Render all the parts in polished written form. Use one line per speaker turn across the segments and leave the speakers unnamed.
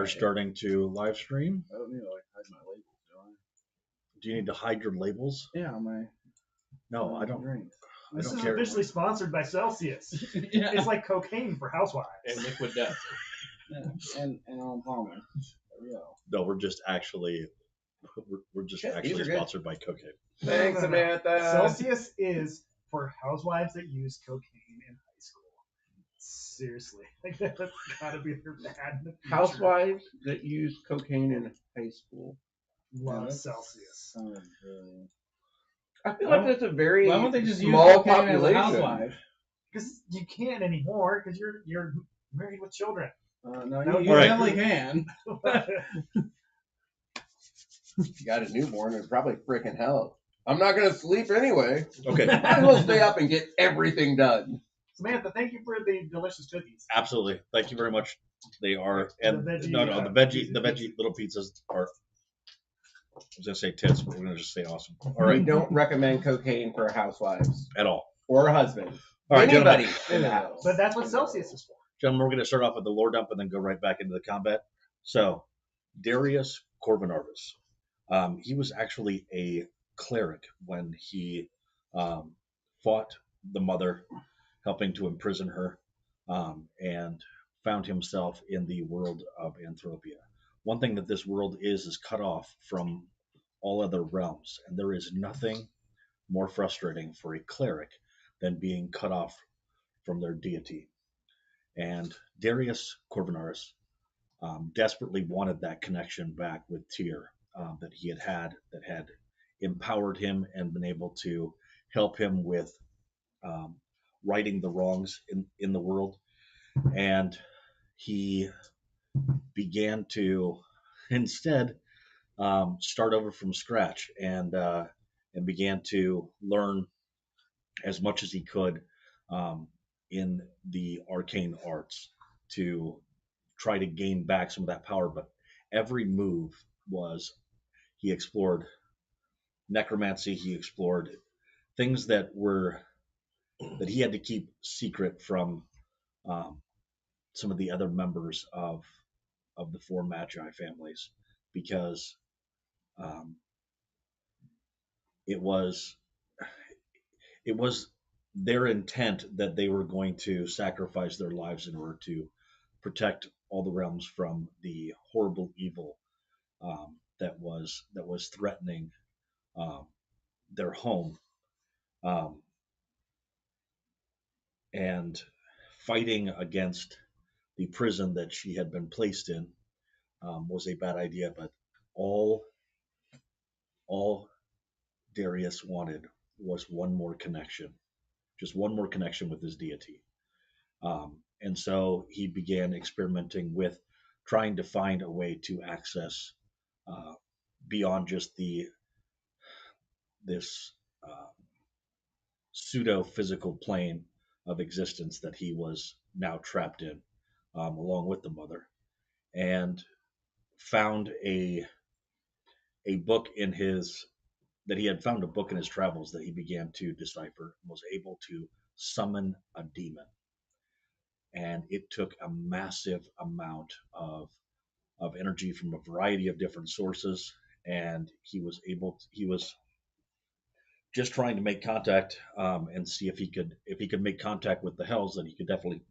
are starting to live stream.
I don't need to hide my labels, do I?
Do you need to hide your labels?
Yeah, my.
No, I don't.
Drinks.
This is
care.
officially sponsored by Celsius.
Yeah.
It's like cocaine for housewives.
And liquid death.
Yeah, and on Palmer. There we go.
No, we're just actually sponsored by cocaine.
Thanks, Samantha.
Celsius is for housewives that use cocaine in high school. Seriously, like that's gotta be their bad.
Housewives that use cocaine in high school.
Love Celsius.
I feel like that's a very
Why won't they just
small
use cocaine
population.
as a housewife?
Because you can't anymore because you're married with children.
No,
No,
you
You
Right.
definitely can.
got a newborn, it'd probably freaking help. I'm not going to sleep anyway.
Okay,
Might as well stay up and get everything done.
Samantha, thank you for the delicious cookies.
absolutely. Thank you very much. They are, and
The veggie,
the veggie little pizzas are. I was gonna say tits, but we're gonna just say awesome. All
We
right,
don't recommend cocaine for housewives
at all.
or a husband.
All right,
Anybody
gentlemen.
in the house.
But that's what Celsius is for.
Gentlemen, we're going to start off with the lore dump and then go right back into the combat. So, Darius Cornvinarus. He was actually a cleric when he fought the mother, helping to imprison her, and found himself in the world of Anthropia. One thing that this world is cut off from all other realms, and there is nothing more frustrating for a cleric than being cut off from their deity. And Darius Cornvinarus desperately wanted that connection back with Tyr that he had that had empowered him and been able to help him with righting the wrongs in the world. And he began to instead start over from scratch and began to learn as much as he could in the arcane arts to try to gain back some of that power. But every move was, he explored necromancy, he explored things that he had to keep secret from some of the other members of the four magi families, because it was their intent that they were going to sacrifice their lives in order to protect all the realms from the horrible evil that was threatening their home, and fighting against the prison that she had been placed in was a bad idea. But all Darius wanted was one more connection, just one more connection with his deity. And so he began experimenting with trying to find a way to access beyond just this pseudo-physical plane of existence that he was now trapped in, along with the mother, and found a book in his travels that he began to decipher, and was able to summon a demon. And it took a massive amount of energy from a variety of different sources, and he was just trying to make contact and see if he could make contact with the hells, then he could definitely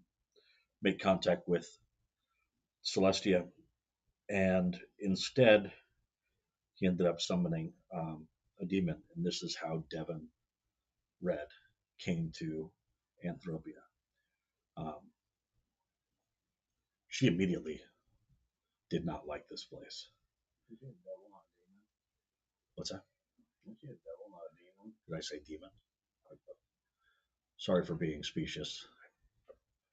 make contact with Celestia. And instead he ended up summoning a demon, and this is how Devon Red came to Anthropia. She immediately did not like this place. What's that? Did I say demon? Sorry for being specious.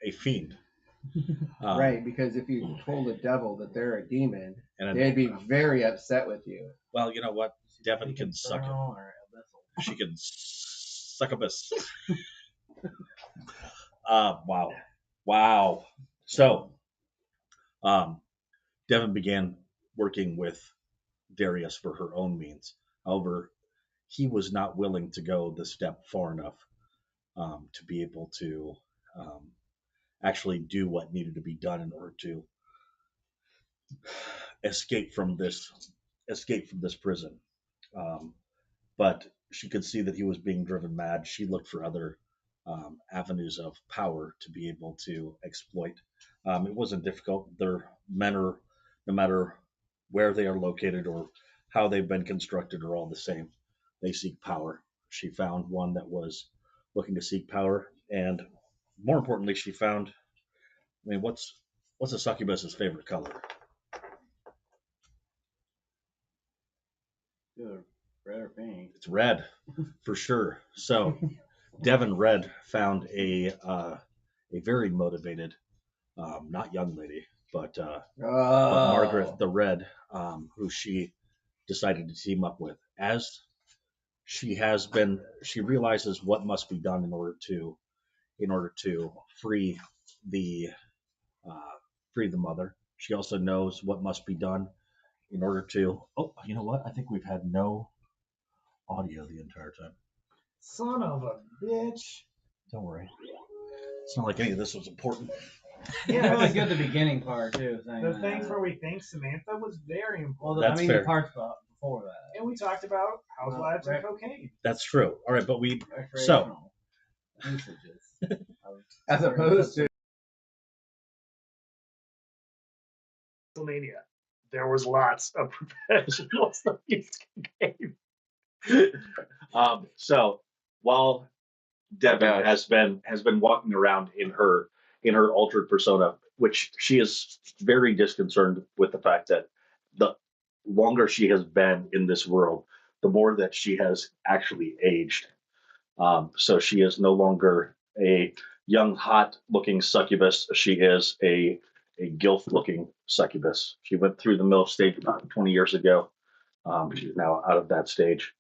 A fiend.
Right, because if you told a devil that they're a demon,
And
they'd be very upset with you.
well, you know what? Devon can suck it. She can succubus. Wow. So, Devon began working with Darius for her own means. However, he was not willing to go the step far enough to be able to actually do what needed to be done in order to escape from this prison. Um, but she could see that he was being driven mad. She looked for other avenues of power to be able to exploit. It wasn't difficult. Their men are, no matter where they are located or how they've been constructed, are all the same. They seek power. She found one that was looking to seek power, and more importantly, she found. I mean, what's a succubus's favorite color?
Good. Red or pink?
It's red, for sure. So Devon Red found a very motivated, not young lady, but Margaret the Red, who she decided to team up with. As she realizes what must be done in order to the uh, free the mother. She also knows what must be done in order to. Oh, you know what? I think we've had no audio the entire time.
Son of a bitch.
Don't worry. It's not like any of this was important.
Yeah,
really good the beginning part too.
The things where we think Samantha was very important.
Well,
That's fair.
the parts before that.
And we talked about housewives
Well,
and cocaine.
That's true. All right, but we
Recreational usages.
As opposed to
Pennsylvania, there was lots of professionals that used cocaine.
So while Devon has been walking around in her altered persona, which she is very disconcerted with the fact that the longer she has been in this world, the more that she has actually aged. So she is no longer a young, hot-looking succubus. She is a gilf-looking succubus. She went through the MILF stage about 20 years ago. She's now out of that stage.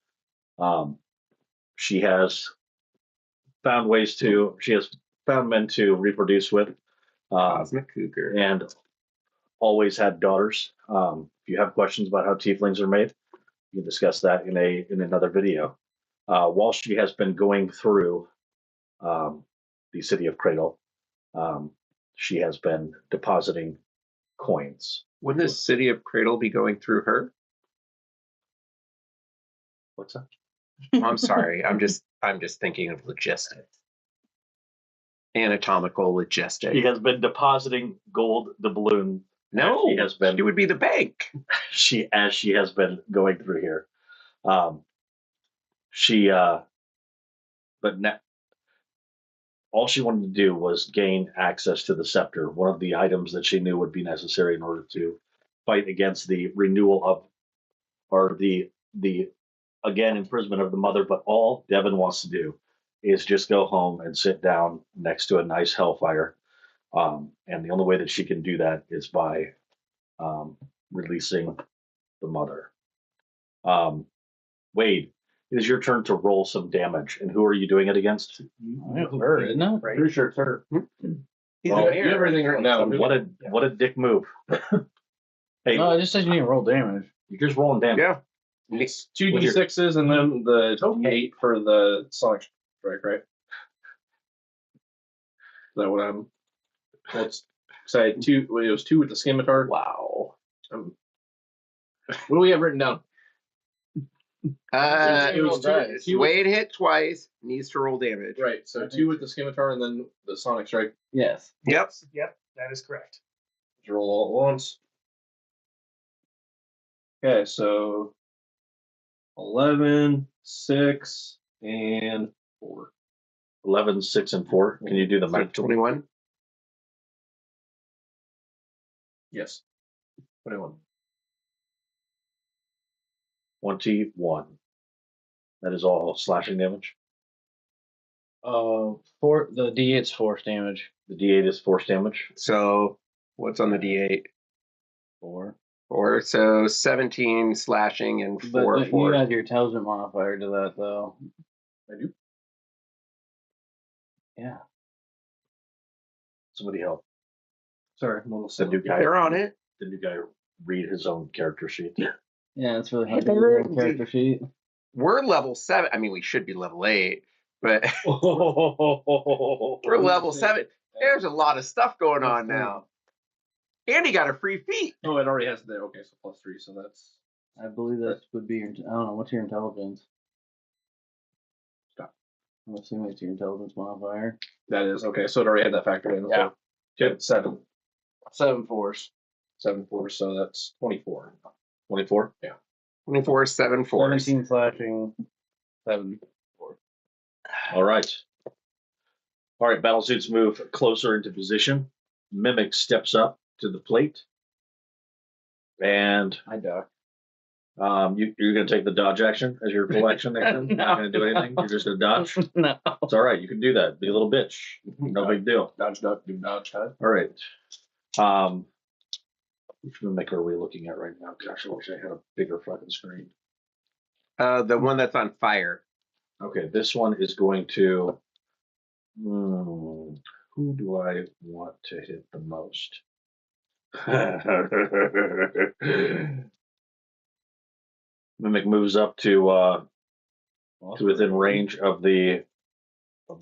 She has she has found men to reproduce with,
Cosmic Cougar.
and always had daughters. If you have questions about how tieflings are made, you can discuss that in another video. While she has been going through the city of Cradle, she has been depositing coins.
Wouldn't this city of Cradle be going through her?
What's that?
I'm sorry. I'm just thinking of logistics. Anatomical logistics.
She has been depositing gold doubloon.
No,
she has been.
She would be the bank.
She has been going through here. But now, all she wanted to do was gain access to the scepter, one of the items that she knew would be necessary in order to fight against the renewal of, or the again imprisonment of the mother. But all Devon wants to do is just go home and sit down next to a nice hellfire. And the only way that she can do that is by releasing the mother. Wade, it is your turn to roll some damage. And who are you doing it against?
It's her, isn't it?
Right.
Pretty sure it's her.
He's
Well,
a mayor.
you have everything written down.
What a dick move. Hey,
No, it just says you need to roll damage.
you're just rolling damage.
Yeah.
It's 2d6s and then the 8 for the sonic strike, right? Is that what I'm? Well, it's because I had 2. It was 2 with the scimitar.
Wow.
What do we have written down?
It
was two-
Wade hit twice. Needs to roll damage.
Right. So 2 with the scimitar and then the sonic strike.
Yes.
Yep.
Yep, that is correct.
Just roll all at once. Okay, so 11, 6, and 4.
11, 6, and 4. Can you do the
So
math?
21.
Yes. 21.
21. That is all slashing damage.
The D8's force damage.
The D8 is force damage.
So what's on the D8?
4.
4. So 17 slashing and 4
But you
force.
add your intelligence modifier to that, though.
I do.
Yeah.
Somebody help
Sorry, I'm a little
the
silly.
new guy.
They're on it.
The new guy read his own character sheet.
Yeah, it's really hard
Hey,
to
they're-
read a character sheet.
We're level 7. I mean, we should be level 8, but we're level 7. There's a lot of stuff going on now. And he got a free feat.
Oh, it already has the okay, so +3, so that's
I believe that would be your. I don't know. What's your intelligence?
Stop.
I'm assuming it's your intelligence modifier.
that is okay. So it already had that factored in.
Yeah.
Okay, 7.
7 force.
7 force, so that's 24.
24.
24, 7 force.
17 slashing. 7 force.
All right. All right. Battle suits move closer into position. Mimic steps up to the plate, and
I duck.
you're going to take the dodge action as your full action next turn. You're not going to do anything. You're just going to dodge.
No.
It's all right. You can do that. Be a little bitch. No big deal.
Dodge, duck, do dodge, cut.
All right. Which mimic are we looking at right now? Gosh, I wish I had a bigger fucking screen.
The one that's on fire.
Okay, this one is going to. Who do I want to hit the most? Mimic moves up to within range of the.
I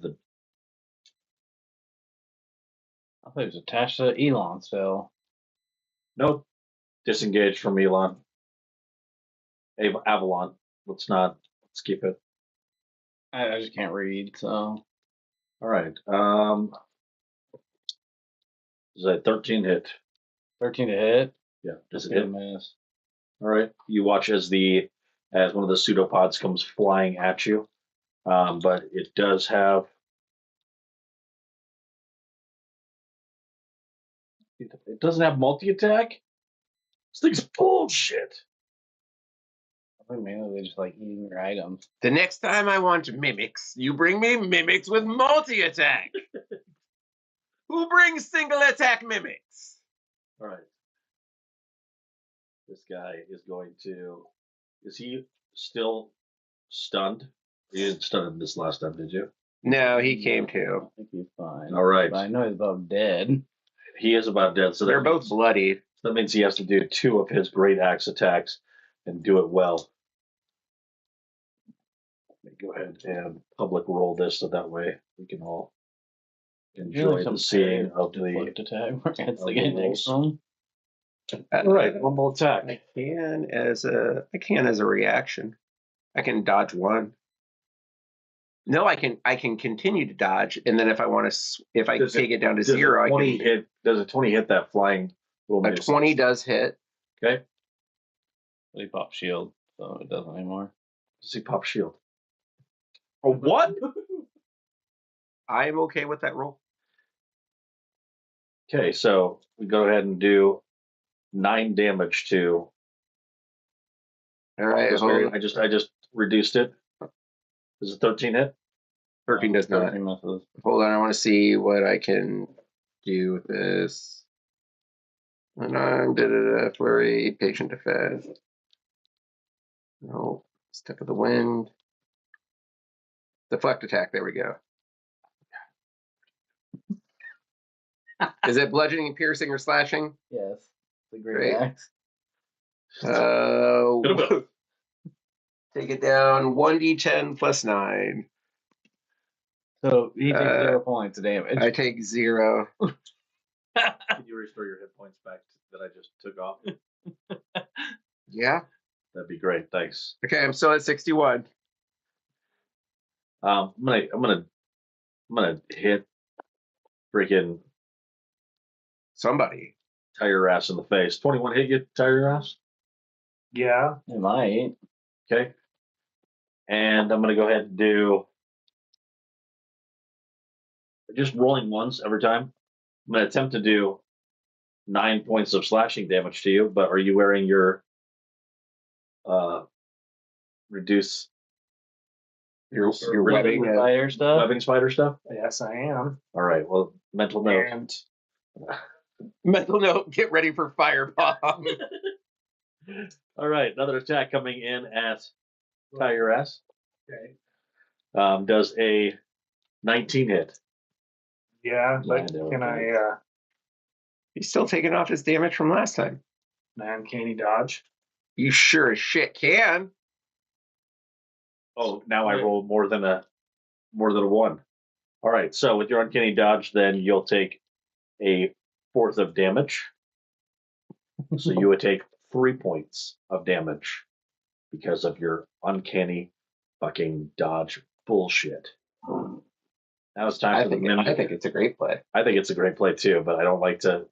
thought it was attached to Elon still.
Nope. Disengaged from Elon. Avalon. Let's keep it.
I just can't read, so.
All right. Is that 13 hit?
13 to hit.
Yeah. Does it
Hit
hit?
miss.
All right. You watch as one of the pseudopods comes flying at you, but it does have. It doesn't have multi-attack. This thing's bullshit.
I think mainly they just like eating your items.
The next time I want mimics, you bring me mimics with multi-attack. Who brings single-attack mimics?
All right. This guy is going to. Is he still stunned? You didn't stun him this last time, did you?
No, he came
I
too.
think he's fine.
All right.
But I know he's about dead.
He is about dead, so
They're both bloodied.
that means he has to do 2 of his great axe attacks and do it well. Let me go ahead and public roll this so that way we can all enjoy the seeing of the.
Deflect attack. It's
of
like
the
a next
rolls.
one.
All right, one more attack.
I can as a reaction. I can dodge 1. No, I can continue to dodge, and then if I want to, if I
Does
take it down to
Does
0,
a
I
20
can.
hit? Does a 20 hit that flying little
A
miss?
20 does hit.
Okay.
He popped shield, so it doesn't anymore.
Does he pop shield? A what?
I am okay with that roll.
Okay, so we go ahead and do 9 damage to.
All right,
I just reduced it. Does a 13 hit?
13 does not.
13 misses.
Hold on, I want to see what I can do with this. Unarmed, flurry, patient defense. No, step of the wind. Deflect attack, there we go. Is it bludgeoning, piercing, or slashing?
Yes. The
Great.
great axe.
Take it down 1d10 plus 9.
So he takes 0 points of damage.
I take 0.
Can you restore your hit points back that I just took off?
Yeah.
That'd be great. Thanks.
Okay, I'm still at 61.
I'm gonna hit freaking
Somebody.
tie your ass in the face. 21 hit you, tie your ass.
Yeah.
It might.
Okay. And I'm gonna go ahead and do just rolling once every time. I'm gonna attempt to do 9 points of slashing damage to you, but are you wearing your reduce
Your
webbing
webbing.
Fire stuff.
webbing spider stuff?
Yes, I am.
All right. Well, mental note.
And
Mental note, get ready for firebomb.
All right, another attack coming in at tie your ass.
okay.
Does a 19 hit?
Yeah, but
Yeah,
can
okay.
I
He's still taking off his damage from last time.
uncanny dodge?
You sure as shit can.
Oh, now I roll more than a 1. All right, so with your uncanny dodge, then you'll take a 4th of damage. So you would take 3 points of damage because of your uncanny fucking dodge bullshit. Now it's time
I
for the
think
mimic.
it's a great play.
I think it's a great play too, but I don't like to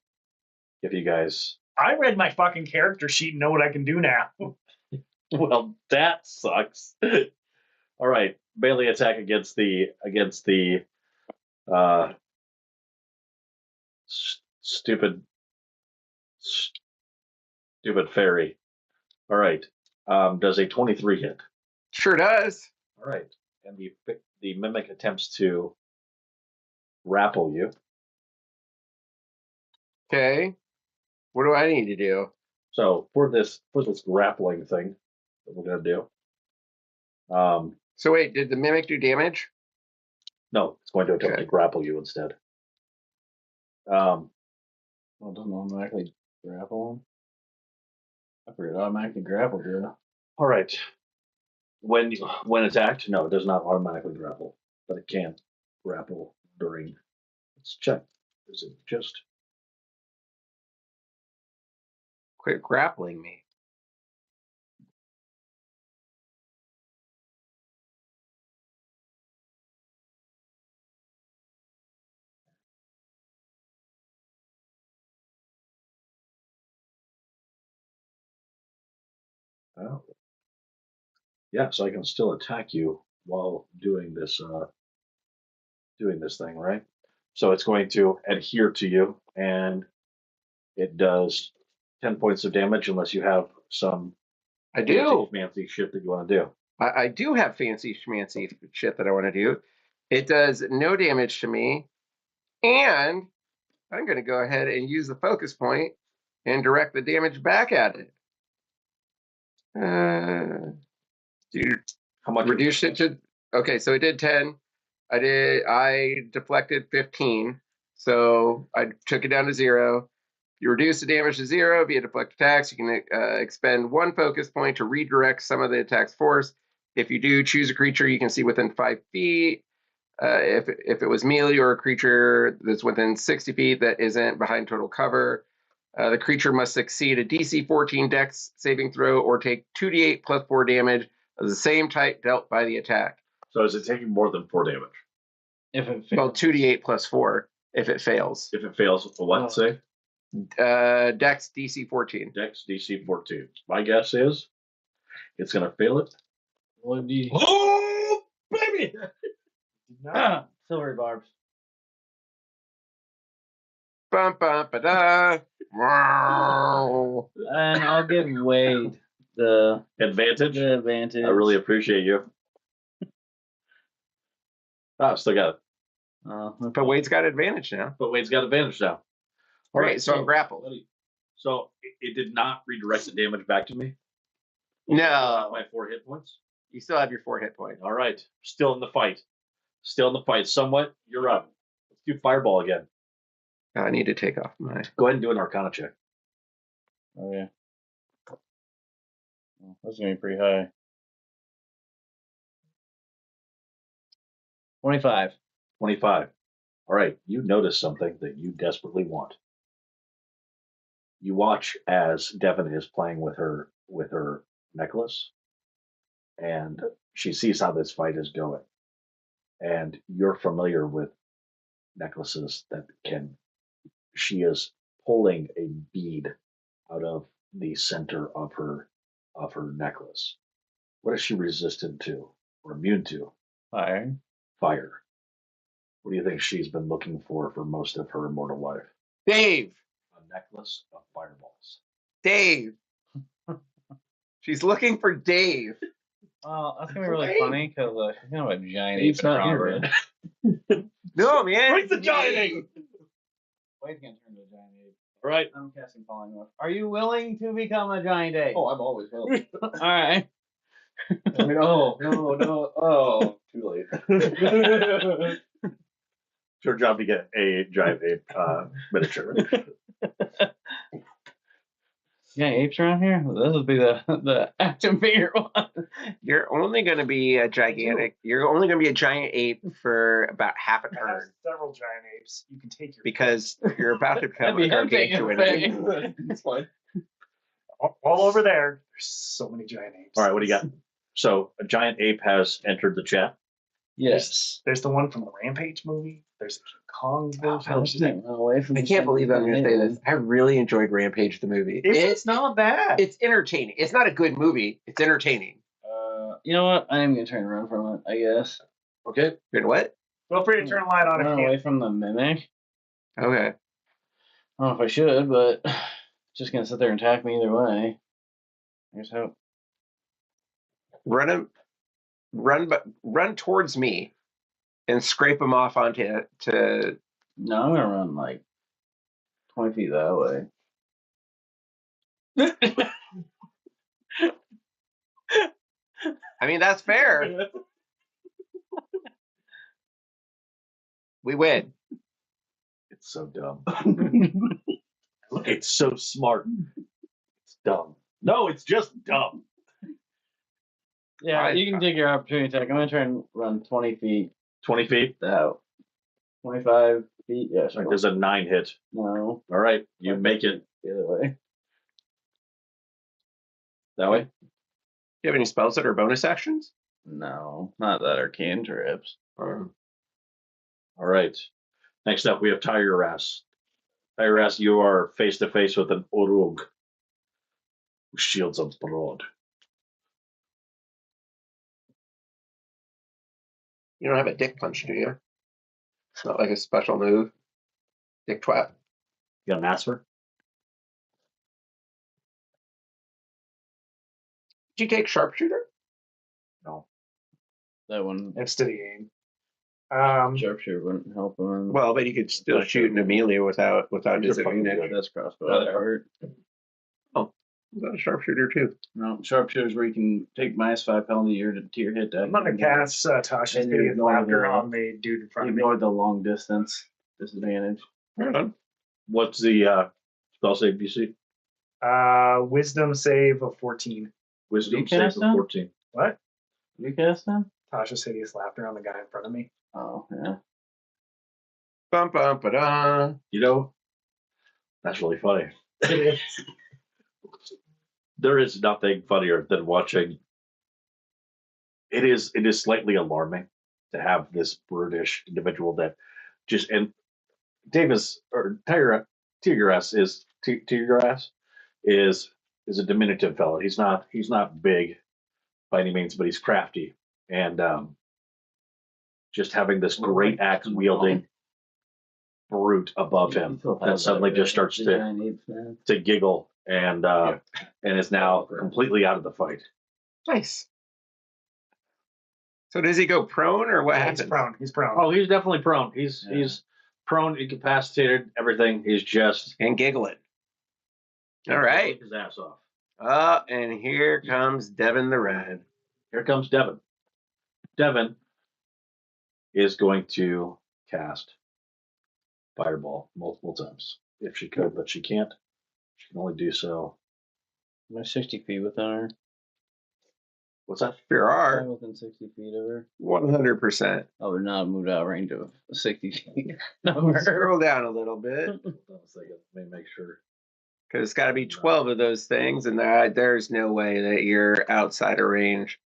give you guys.
I read my fucking character sheet and know what I can do now.
Well, that sucks. All right, melee attack against the uh, stupid fairy. All right, does a 23 hit?
Sure does.
All right, and the mimic attempts to grapple you.
Okay. What do I need to do?
So for this grappling thing that we're gonna do,
So wait, did the mimic do damage?
no, it's going to attempt
Okay.
to grapple you instead.
Well, it doesn't automatically grapple him. I forget automatically grapple, dude.
All right. When attacked, no, it does not automatically grapple, but it can grapple during. Let's check. Is it just?
Quit grappling me.
Oh. Yeah, so I can still attack you while doing this thing, right? So it's going to adhere to you, and it does 10 points of damage unless you have some
I do.
fancy shit that you want to do.
I do have fancy schmancy shit that I want to do. It does no damage to me, and I'm going to go ahead and use the focus point and direct the damage back at it. Dude,
How much?
reduce it to. Okay, so it did 10. I deflected 15, so I took it down to 0. You reduce the damage to 0 via deflect attacks. You can expend 1 focus point to redirect some of the attack's force. If you do, choose a creature you can see within 5 feet. If it was melee or a creature that's within 60 feet that isn't behind total cover, the creature must succeed a DC 14 Dex saving throw or take 2d8 plus 4 damage of the same type dealt by the attack.
So is it taking more than 4 damage?
If it
Well, 2d8 plus 4 if it fails.
If it fails, what say?
Dex DC 14.
Dex DC 14. My guess is it's going to fail it.
would be
Oh, baby!
silvery barbs.
Bum, bum, ba-da. Wow.
And I'll give Wade the
Advantage.
advantage.
I really appreciate you. Still got it.
But Wade's got advantage now.
But Wade's got advantage now.
All right, so I'm grappled.
So it did not redirect the damage back to me?
No.
My 4 hit points?
You still have your 4 hit points.
All right. Still in the fight. Somewhat. You're up. Let's do Fireball again.
I need to take off my.
Go ahead and do an Arcana check.
Oh yeah. Well, that's gonna be pretty high. 25.
25. All right. You notice something that you desperately want. You watch as Devon is playing with her necklace, and she sees how this fight is going. And you're familiar with necklaces that can. She is pulling a bead out of the center of her necklace. What is she resistant to or immune to?
Fire.
Fire. What do you think she's been looking for most of her immortal life?
Dave!
A necklace of fireballs.
Dave! She's looking for Dave.
Well, that's gonna be really
Wait.
funny because she's kind of a giant
He's
ape in
not
front of
here,
her.
man.
No, man.
Bring the giant ape!
Wade's gonna turn into a giant ape.
All right.
I'm casting polymorph. Are you willing to become a giant ape?
Oh, I'm always willing.
All right.
I mean, no. Oh, too late.
It's your job to get a giant ape miniature.
Giant apes around here? This would be the action figure one.
You're only going to be a gigantic. You're only going to be a giant ape for about half a
I have
turn
several giant apes. You can take your
because you're about to become
That'd
a
be him taking
gargantuan
a
ape.
thing.
It's fine.
All over there. There's so many giant apes.
All right, what do you got? So a giant ape has entered the chat.
Yes.
There's the one from the Rampage movie. There's a King Kong version.
I can't believe I'm going to say this. I really enjoyed Rampage the movie.
It's not bad.
It's entertaining. It's not a good movie. It's entertaining.
You know what? I am gonna try and run from it. I guess.
Okay.
Good what?
Feel free to turn a light on if
Run
you
away
can.
from the mimic.
Okay.
I don't know if I should, but just gonna sit there and attack me either way. I guess hope.
Run towards me, and scrape him off onto to.
No, I'm gonna run like 20 feet that way.
I mean, that's fair. We win.
It's so dumb. It's so smart. It's dumb. No, it's just dumb.
Yeah, you can take your opportunity attack. I'm gonna try and run 20 feet
20 feet.
out. 25 feet. Yeah,
All
sure.
right, there's a 9 hit.
No,
All right, you make it
the other way.
that way.
Do you have any spells that are bonus actions?
No, not that are cantrips.
Or
All right. Next up, we have Tyrass. Tyrass, you are face to face with an orug who shields abroad.
you don't have a dick punch, do you? It's not like a special move. Dick twat.
You got an Asper?
Did you take sharpshooter?
No.
That one,
It's to the aim.
sharpshooter wouldn't help him.
Well, but you could still shoot into melee without
You're fucking
disadvantage.
good.
That's crossbow. That hurt.
Is that a sharpshooter too?
No, sharpshooter's where you can take -5 penalty to your hit die.
I'm gonna cast Tasha's
And you're
Hideous
going
Laughter
to-
on the dude in front of me.
Ignore the long distance disadvantage.
Right on.
What's the spell save DC?
Wisdom save of 14.
Wisdom
You
save
cast
of
them?
14.
What?
You cast him?
Tasha's Hideous Laughter on the guy in front of me.
Oh, yeah.
Bum bum ba da.
You know, that's really funny.
It is.
There is nothing funnier than watching. It is slightly alarming to have this brutish individual that just and Davis or Tigras is a diminutive fellow. He's not big by any means, but he's crafty and just having this great axe wielding brute above him that suddenly just starts to giggle and is now completely out of the fight.
Nice. So does he go prone or what happens?
He's prone. He's prone.
Oh, he's definitely prone. He's prone, incapacitated, everything. He's just
And giggling. All right.
his ass off.
And here comes Devon the Red.
Here comes Devon. Devon is going to cast Fireball multiple times if she could, but she can't. She can only do so.
Am I 60 feet within her?
What's that?
There
I'm
are
within 60 feet of her.
100%.
Oh, we're not moved out of range of 60 feet. No,
Scroll down a little bit.
I was thinking, let me make sure.
Because it's got to be 12 of those things, and there's no way that you're outside of range.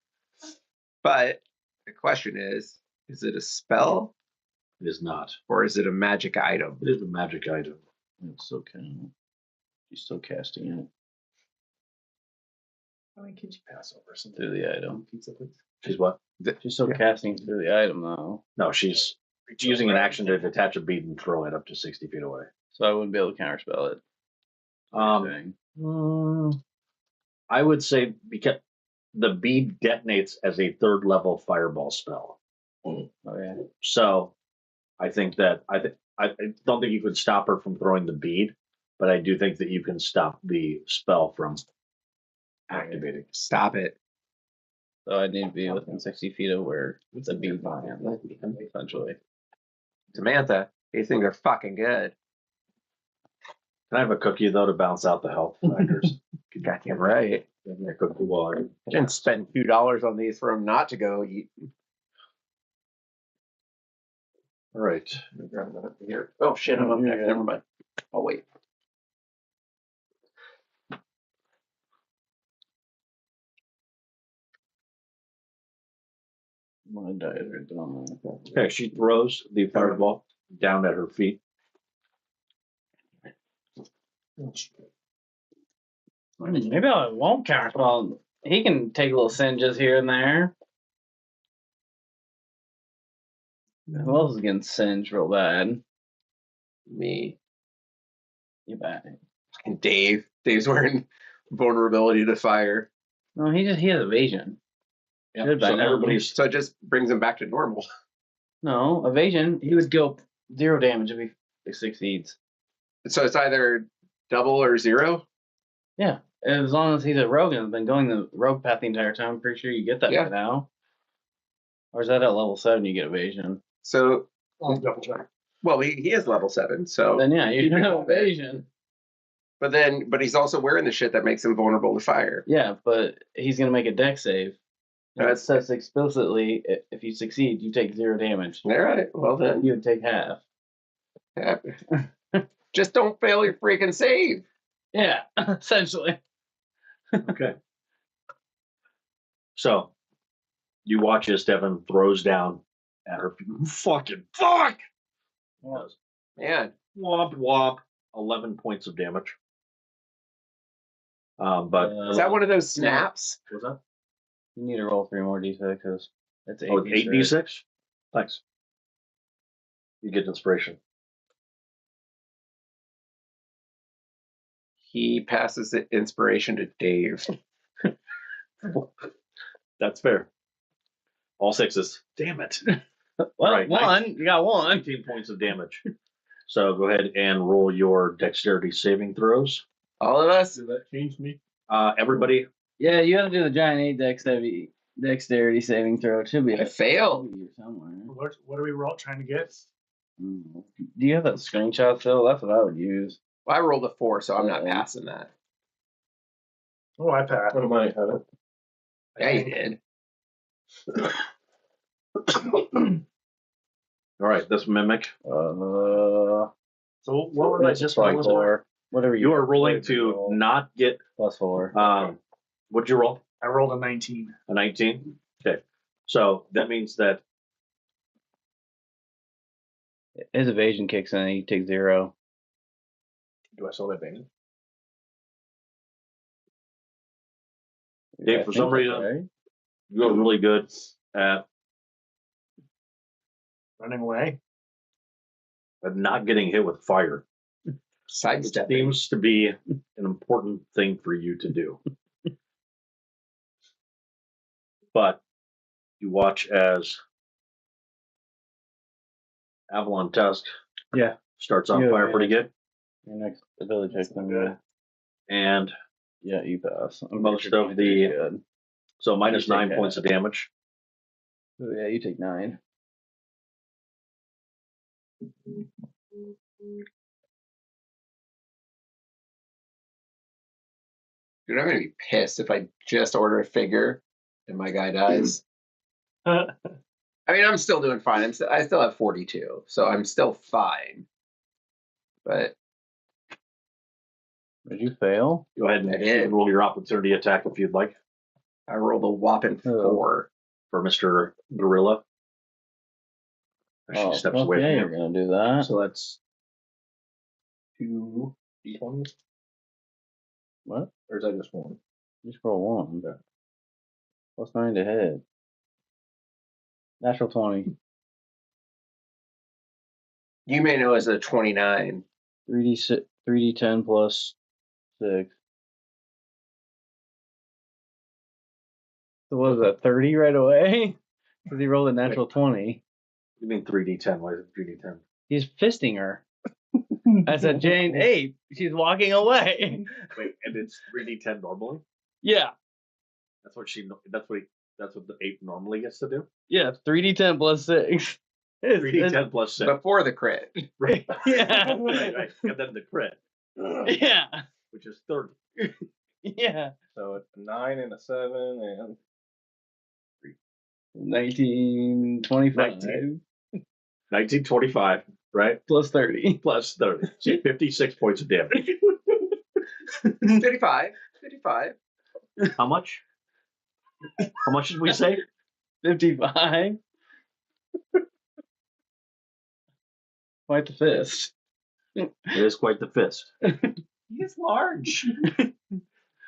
But the question is it a spell
It is not.
or is it a magic item?
It is a magic item.
it's still kind she's still casting it
How many kids you pass over? Some
through the item.
pizza, please.
She's what?
She's still casting through the item though,
No, she's using an action to detach a bead and throw it up to 60 feet away.
so I wouldn't be able to counterspell it.
I would say because the bead detonates as a 3rd level fireball spell.
Oh yeah.
So I think that I don't think you could stop her from throwing the bead, but I do think that you can stop the spell from activating.
Stop it.
So I need to be within 60 feet of where the bead lands, essentially.
Samantha, these things are fucking good.
Can I have a cookie though to balance out the health factors?
Goddamn right.
Give me a cookie while I
I didn't spend $2 on these for him not to go eat.
All right.
Let me grab another here. Oh shit, I'm up next. Never mind. I'll wait.
My die is right down there.
Okay, she throws the fireball down at her feet.
Maybe I won't cast. Well, he can take little singes here and there. Who else is getting singed real bad?
Me.
You bet.
Fucking Dave. Dave's wearing vulnerability to fire.
No, he has evasion.
Yep,
Should by
so
now.
everybody's
So it just brings him back to normal.
No, evasion. He would go 0 damage if he succeeds.
So it's either double or 0?
Yeah, as long as he's a rogue and has been going the rogue path the entire time, I'm pretty sure you get that
Yeah.
by now. Or is that at level 7 you get evasion?
So,
I'll double check.
well, he is level 7, so.
Then yeah, you have evasion.
But he's also wearing the shit that makes him vulnerable to fire.
Yeah, but he's gonna make a dex save. And it
That's-
says explicitly, if you succeed, you take 0 damage.
All right, well then.
You would take half.
Just don't fail your freaking save.
Yeah, essentially.
okay. So you watch as Devon throws down at her feet. Fucking fuck! Does
Man,
womp womp. 11 points of damage. But
is that one of those snaps?
was that?
You need to roll 3 more d6s. That's 8
Oh, 8d6. Thanks. You get inspiration.
He passes the inspiration to Dave.
That's fair. All 6s. Damn it.
Well,
Right,
one. You got 1.
19 points of damage. So go ahead and roll your dexterity saving throws.
All of us?
Did that change me?
Everybody,
Yeah, you got to do the giant 8 dexterity saving throw. It should be
I failed.
here somewhere.
What are we trying to get?
Do you have that screenshot still? That's what I would use.
Well, I rolled a 4, so I'm not passing that.
Oh, I passed.
What am I?
Yeah, you did.
all right, this mimic.
So what was I just
like
rolling?
4. Whatever
You are rolling
whatever
to
you roll.
not get.
Plus 4.
What'd you roll?
I rolled a 19.
A 19? Okay. So that means that
His evasion kicks in and he takes 0.
Do I still have advantage?
Dave,
I
for
think
some
that's
reason,
right.
you're really good at
Running away.
not getting hit with fire.
Sidestepping.
Seems to be an important thing for you to do. But you watch as Avalon Tusk
Yeah.
starts on
Yeah,
fire
yeah.
pretty good.
Your next ability check.
not
Then
good.
And
yeah, you pass. I'm
Most
pretty sure
of
you
the-
do good.
so minus
You take
9 points of damage.
Oh, yeah, you take 9.
Dude, I'm gonna be pissed if I just order a figure and my guy dies. I mean, I'm still doing fine. I still have 42, so I'm still fine. But
Did you fail?
Go ahead
I did.
and roll your opportunity attack if you'd like
I rolled a whopping 4.
for Mr. Gorilla. She steps
fuck
away
yeah,
from
you're
him.
gonna do that.
So that's 2 d20s?
What?
Or is that just 1?
Just roll 1. Plus 9 to hit. Natural 20.
You may know as a 29.
3d10 plus 6. So what is that, 30 right away? Because he rolled a natural 20.
You mean 3d10? Why is it 3d10?
He's fisting her. I said, Jane, 8. She's walking away.
Wait, and it's 3d10 normally?
Yeah.
That's what the 8 normally gets to do?
Yeah, 3d10 plus 6.
3d10 plus 6.
Before the crit.
Right.
Yeah.
right. And then the crit,
Yeah.
which is 30.
Yeah.
So it's a 9 and a 7 and
1925
1925, right?
plus 30.
Plus 30. So 56 points of damage.
55. 55.
How much? How much did we say?
55. Quite the fist.
It is quite the fist.
He is large.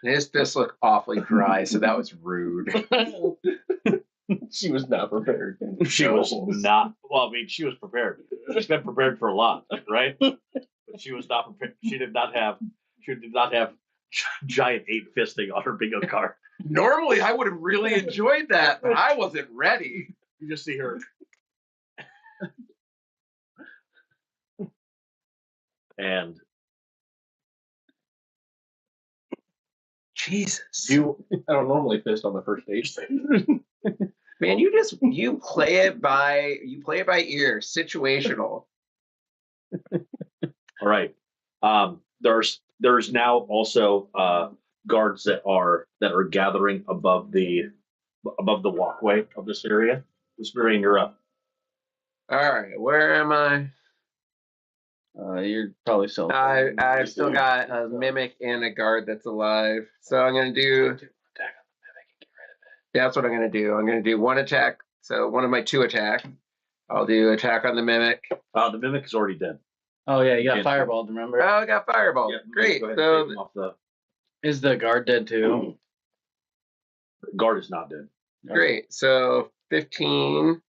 His fists look awfully dry, so that was rude.
She was not prepared.
She was not. Well, I mean, she was prepared. She's been prepared for a lot, right? But she was not prepared. She did not have giant 8 fisting on her bingo card.
Normally, I would have really enjoyed that, but I wasn't ready.
You just see her. And
Jesus.
I don't normally fist on the first stage thing.
Man, you play it by ear, situational.
all right. There's now also guards that are gathering above the walkway of this area. Whispering, you're up.
All right, where am I?
You're probably still.
I've still got a mimic and a guard that's alive. So I'm gonna do. Yeah, that's what I'm gonna do. I'm gonna do 1 attack. So one of my 2 attack. I'll do attack on the mimic.
The mimic is already dead.
Oh yeah, you got
Cancel.
fireballed. Remember?
Oh, I got fireball.
Yep,
Great.
go ahead and
So
take him off the
Is the guard dead too?
guard is not dead.
great. So 15.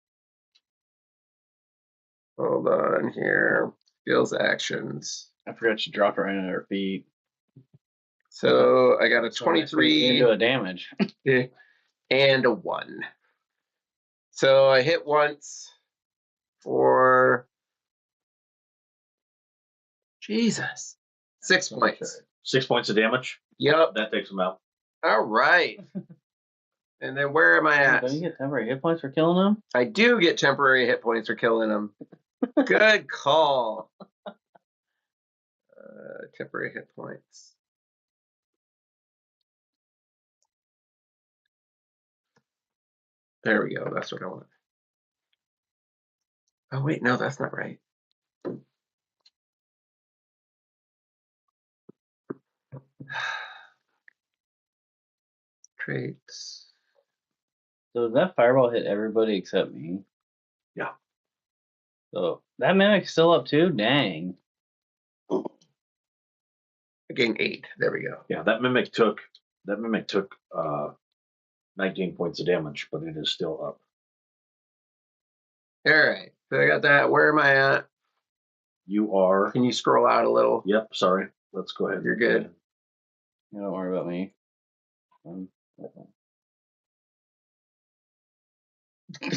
Hold on here. Skills actions.
I forgot you dropped it right at her feet.
So I got a
So you
23
do a damage.
and a 1. So I hit once for Jesus. 6 points.
6 points of damage.
Yep.
That takes him out.
All right. And then where am I at?
Don't you get temporary hit points for killing him?
I do get temporary hit points for killing him. Good call. Temporary hit points. There we go. That's what I want. Oh, wait. No, that's not right. Traits.
So does that fireball hit everybody except me?
Yeah.
So that mimic's still up too? Dang.
I gained 8. There we go.
Yeah, that mimic took 19 points of damage, but it is still up.
All right. So I got that. Where am I at?
You are.
Can you scroll out a little?
Yep. Sorry. Let's go ahead.
You're good.
Yeah, don't worry about me.
All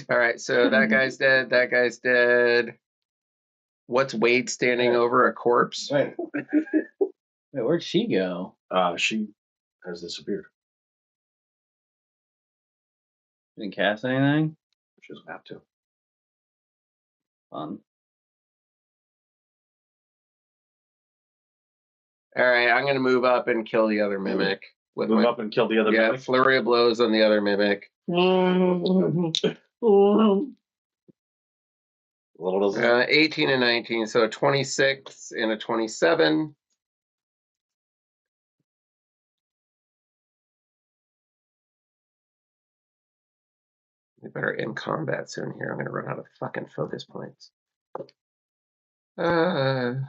right. So that guy's dead. That guy's dead. What's Wade standing over a corpse?
Right.
Wait, where'd she go?
She has disappeared.
Didn't cast anything?
She doesn't have to.
Fun.
All right. I'm going to move up and kill the other mimic. With
Move
my,
up and kill the other
yeah,
mimic.
flurry of blows on the other mimic.
Little does it.
18 and 19. So a 26 and a 27. We better end combat soon here. I'm going to run out of fucking focus points. What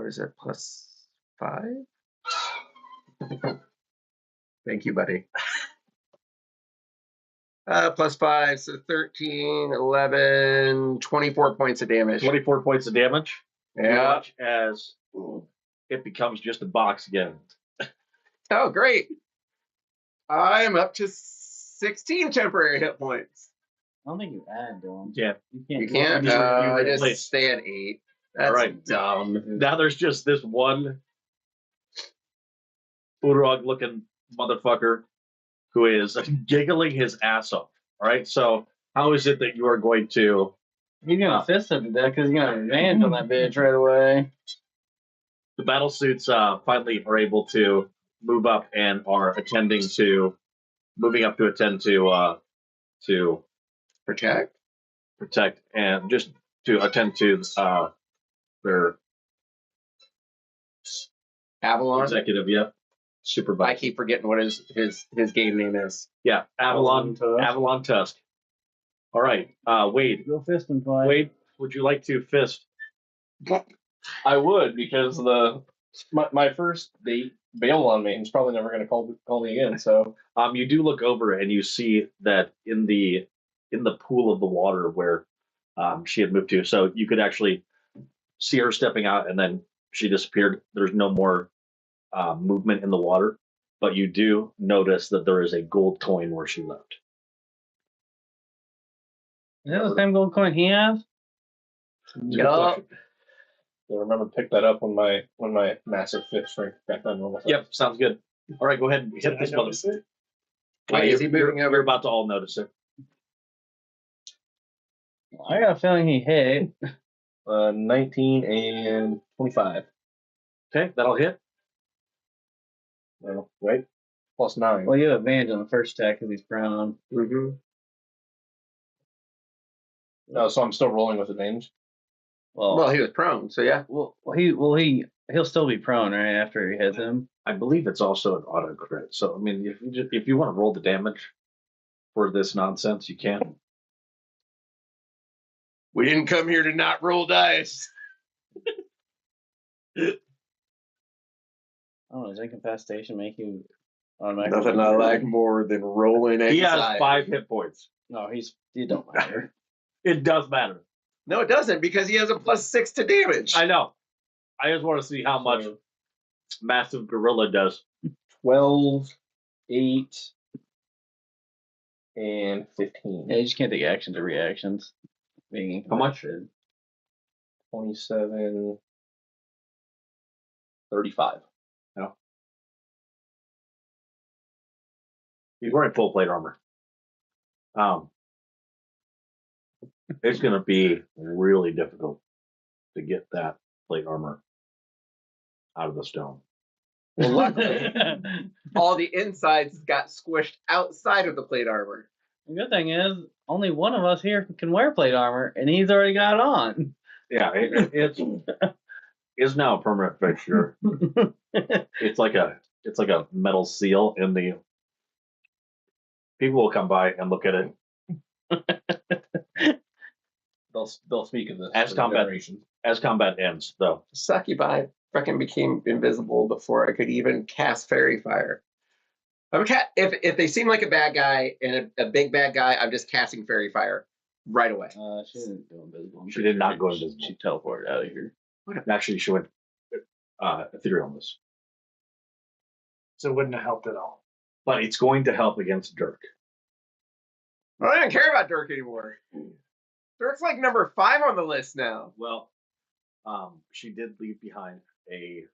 is it? +5? Thank you, buddy. +5, so 13, 11, 24 points of damage.
24 points of damage.
Yeah.
Watch as it becomes just a box again.
Oh, great. I'm up to 16 temporary hit points.
I don't think you add to them.
Yeah.
You can't? I just stay at 8. That's
All right.
dumb.
Now there's just this one Urog looking motherfucker who is giggling his ass off. All right. So how is it that you are going to?
He's gonna fist him to death because he's gonna have advantage on that bitch right away.
The battle suits finally are able to move up and are moving up to attend to
Protect?
protect and just to attend to their
Avalon?
executive. Yep.
supervise.
I keep forgetting what his game name is.
Yeah, Avalon Tusk. All right, Wade.
Go fist and fight.
Wade, would you like to fist?
I would, because my first date bailed on me and is probably never going to call me again. So
You do look over and you see that in the pool of the water where she had moved to, so you could actually see her stepping out and then she disappeared. There's no more movement in the water, but you do notice that there is a gold coin where she left.
Is that the same gold coin he has?
Yup.
I remember to pick that up when my massive fish shrink back on normal size.
Yep, sounds good. All right, go ahead and hit this one.
Why is he moving over?
You're about to all notice it.
I got a feeling he hit.
19 and 25.
Okay, that'll hit.
No, right? Plus 9.
Well, you have advantage on the first attack because he's prone.
Mm-hmm.
No, so I'm still rolling with advantage.
Well, he was prone, so yeah.
He'll still be prone right after he hits him.
I believe it's also an auto crit. So I mean, if you want to roll the damage for this nonsense, you can.
We didn't come here to not roll dice.
I don't know. Does incapacitation make you automatically?
Nothing I like more than rolling anxiety.
He has 5 hit points.
No, it don't matter.
It does matter.
No, it doesn't, because he has a +6 to damage.
I know. I just want to see how much massive gorilla does.
12, 8, and 15.
Yeah, you just can't take actions or reactions.
How much?
27, 35.
No. He's wearing full plate armor. It's going to be really difficult to get that plate armor out of the stone.
Well, luckily, all the insides got squished outside of the plate armor.
The good thing is, only one of us here can wear plate armor, and he's already got it on.
Yeah, it's now a permanent fixture. It's like a metal seal in the. People will come by and look at it.
They'll speak of this
As combat ends, though.
Succubi freaking became invisible before I could even cast Fairy Fire. If they seem like a bad guy and a big bad guy, I'm just casting Fairy Fire right away.
She didn't go invisible.
She did not go invisible.
She teleported out of here.
Actually, she went ethereal on this.
So it wouldn't have helped at all.
But it's going to help against Dirk.
Well, I don't care about Dirk anymore. Dirk's like number 5 on the list now.
Well, she did leave behind a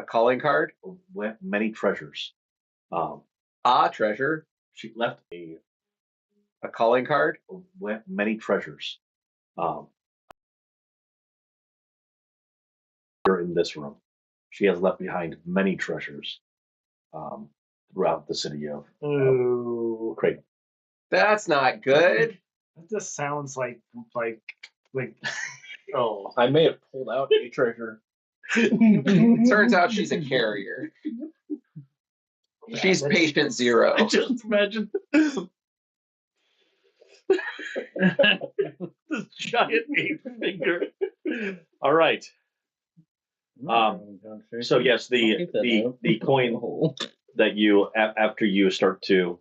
calling card?
Many treasures.
Treasure.
She left a
calling card?
Many treasures. Here in this room. She has left behind many treasures throughout the city of Creighton.
That's not good.
That just sounds like
Oh, I may have pulled out a treasure.
Turns out she's a carrier. She's patient 0.
I just imagine this giant 8-finger. All right. So yes, the coin that you after you start to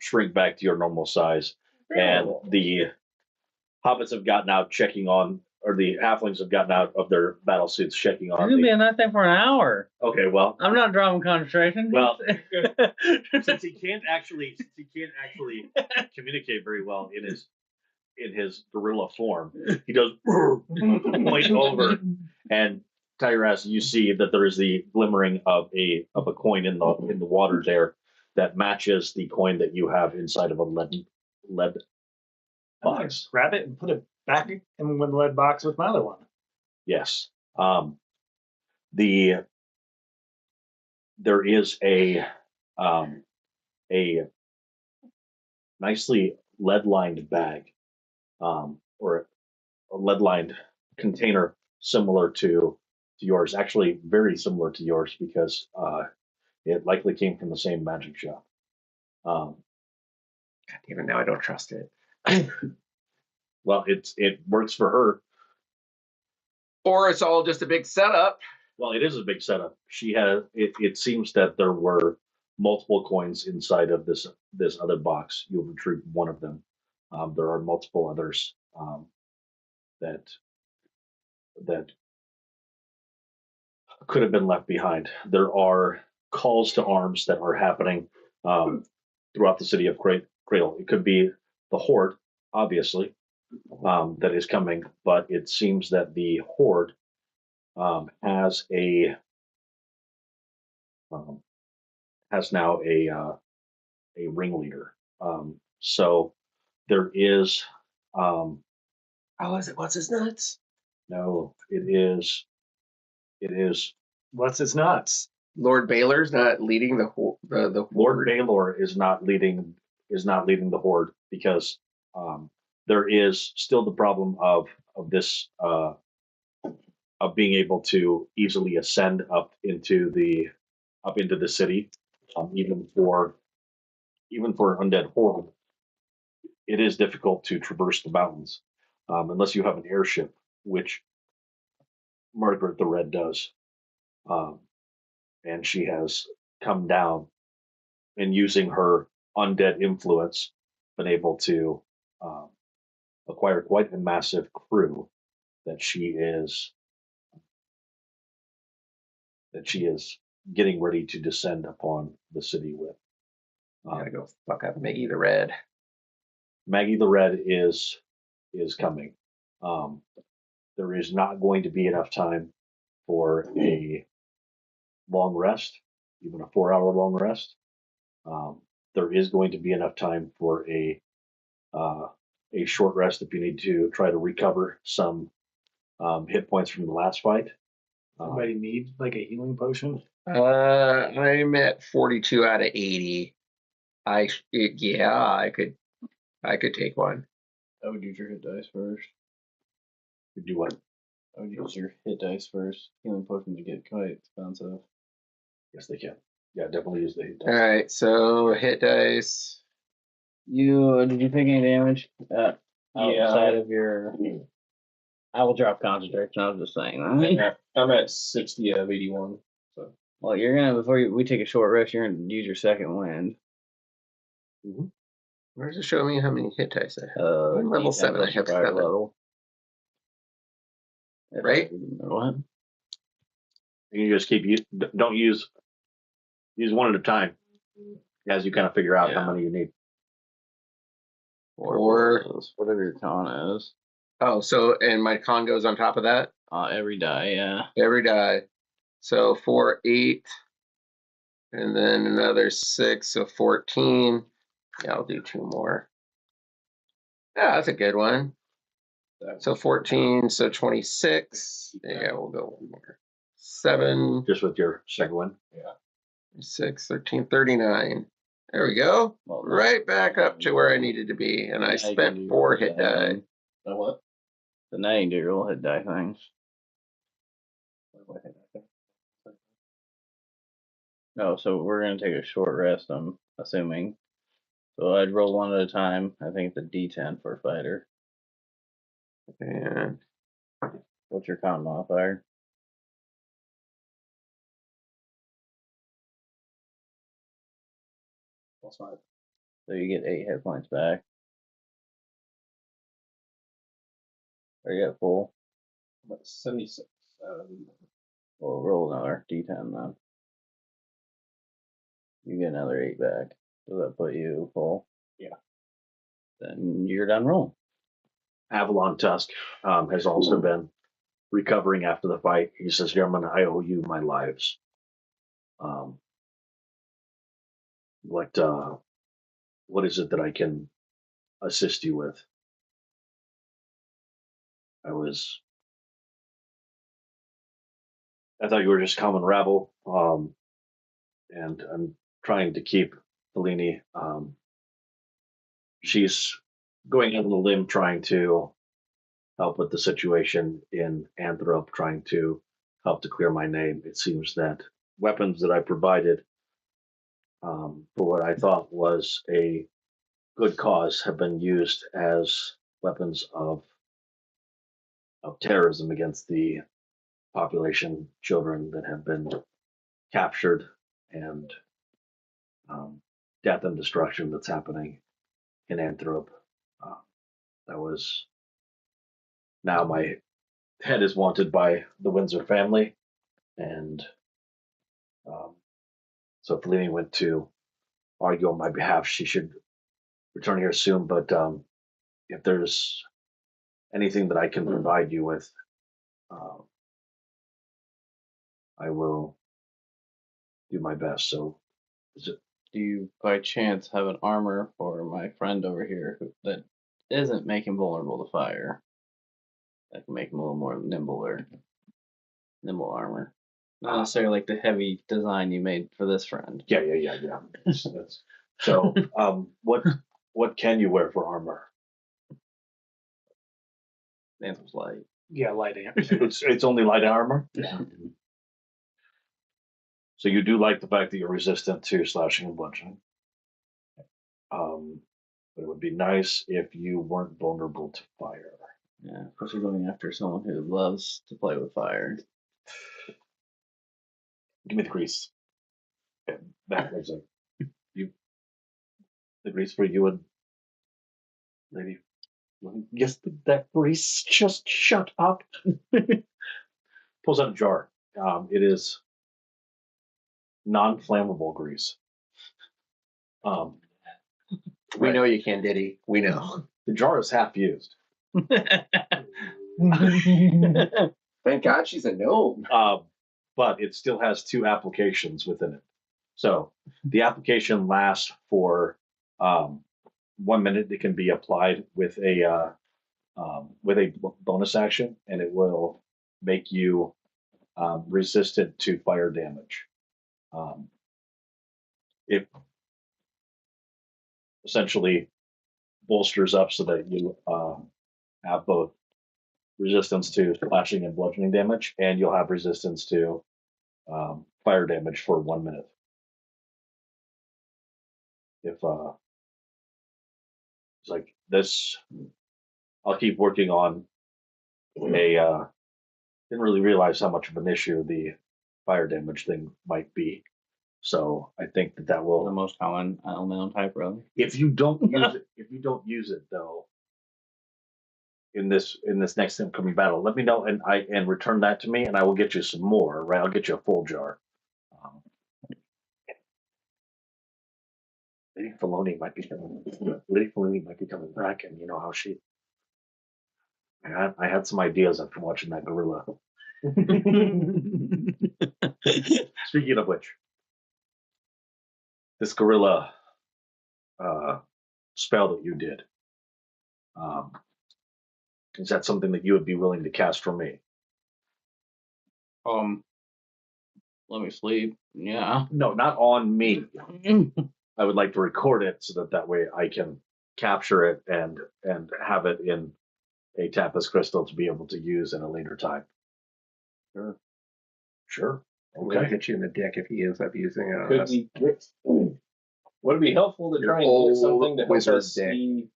shrink back to your normal size, and the hobbits have gotten out checking on, or the halflings have gotten out of their battle suits checking on.
It's gonna be in that thing for an hour.
Okay, well,
I'm not dropping concentration.
Well, since he can't actually communicate very well in his gorilla form, he does point over, and Tyras, you see that there is the glimmering of a coin in the water there that matches the coin that you have inside of a lead box.
Grab it and put it back in the lead box with my other one.
Yes. There is a nicely lead-lined bag, or a lead-lined container similar to yours. Actually, very similar to yours because it likely came from the same magic shop.
Even now, I don't trust it.
Well, it works for her.
Or it's all just a big setup.
Well, it is a big setup. She had it. It seems that there were multiple coins inside of this other box. You'll retrieve one of them. There are multiple others that could have been left behind. There are calls to arms that are happening throughout the city of Cradle. It could be the horde, obviously, that is coming, but it seems that the horde has now a ringleader. So there is
Oh, is it? What's his nuts?
no. It is
What's his nuts?
Lord Baylor's not leading the
Lord
horde.
Baylor is not leading the horde because there is still the problem of this of being able to easily ascend up into the city, even for undead horde. It is difficult to traverse the mountains unless you have an airship, which Margaret the Red does, and she has come down and using her undead influence, been able to acquire quite a massive crew that she is getting ready to descend upon the city with.
Gotta go fuck up Maggie the Red.
Maggie the Red is coming. There is not going to be enough time for a long rest, even a 4-hour long rest. There is going to be enough time for a short rest if you need to try to recover some hit points from the last fight.
Somebody need like a healing potion?
I'm at 42 out of 80. I could take one.
I would use your hit dice first.
You do what?
I would use your hit dice first. Healing potions get quite expensive.
Yes, they can. Yeah, definitely use the hit dice.
All right, so hit dice.
Did you take any damage outside
Yeah.
of your? I will drop concentration. I was just saying.
I'm at 60 out of 81. So
Well, you're gonna we take a short rest. You're gonna use your second wind.
Where does it show me how many hit dice I have? I'm level
D10
7. I
plus your
have
fire
7.
level.
Right?
What?
You just don't use one at a time as you kind of figure out how many you need.
Or
whatever your con is.
oh, so and my con goes on top of that?
Every die, yeah.
Every die. So 4, 8, and then another 6, so 14. Yeah, I'll do 2 more. Yeah, that's a good one. So 14, so 26. Yeah, we'll go 1 more. 7,
Just with your second one.
6, 13, 39. There we go.
Well,
Right back up to where I needed to be. And I spent 4 hit die.
what?
So now you can do your little hit die things. No, so we're gonna take a short rest, I'm assuming. So I'd roll one at a time. I think it's a D10 for a fighter.
And
What's your con modifier?
+5.
So you get 8 hit points back. Or you got full.
I'm at 76.
We'll roll another D10 then. You get another 8 back. Does that put you full?
Yeah.
Then you're done rolling.
Avalon Tusk has also been recovering after the fight. He says, "Gentlemen, I owe you my lives. What is it that I can assist you with? I thought you were just common rabble, and I'm trying to keep Fellini. She's going out on a limb trying to help with the situation in Anthropia, trying to help to clear my name. It seems that weapons that I provided for what I thought was a good cause have been used as weapons of terrorism against the population, children that have been captured, and death and destruction that's happening in Anthrop. That was now my head is wanted by the Windsor family, and so if Feline went to argue on my behalf, she should return here soon. But if there's anything that I can provide you with, I will do my best. So,
Do you by chance have an armor for my friend over here that isn't make him vulnerable to fire? That can make him a little more nimble armor. Not necessarily like the heavy design you made for this friend.
yeah. So, what can you wear for armor?
Anthem's light.
Yeah, light amp.
It's only light armor.
Yeah.
So you do like the fact that you're resistant to slashing and bludgeoning. But it would be nice if you weren't vulnerable to fire.
Yeah, of course, we're going after someone who loves to play with fire.
Give me the grease. Yeah, that was you. The grease for you and lady. Yes, that grease. Just shut up. Pulls out a jar. It is non-flammable grease.
We know you can, Diddy. We know.
The jar is half used.
Thank God she's a gnome.
But it still has 2 applications within it. So the application lasts for 1 minute. It can be applied with a bonus action, and it will make you resistant to fire damage. It essentially bolsters up so that you have both resistance to slashing and bludgeoning damage, and you'll have resistance to fire damage for 1 minute. If it's like this, I'll keep working on a. Didn't really realize how much of an issue the fire damage thing might be, so I think that
The
will.
most common elemental type, really.
If you don't use it though, in this next incoming battle, let me know and return that to me, and I will get you some more. Right, I'll get you a full jar. Lady Filoni might be coming. Lady Filoni might be coming back, and you know how she. I had some ideas after watching that gorilla. Speaking of which, this gorilla spell that you did, is that something that you would be willing to cast for me?
Let me sleep. Yeah.
No, not on me. I would like to record it so that way I can capture it and have it in a Tapas crystal to be able to use in a later time. Sure.
We'll
Okay.
hit you in the dick if he ends up using it on
Could
us.
would it be helpful to
Your
try and get
old
something to help
wizard
us
dick.
see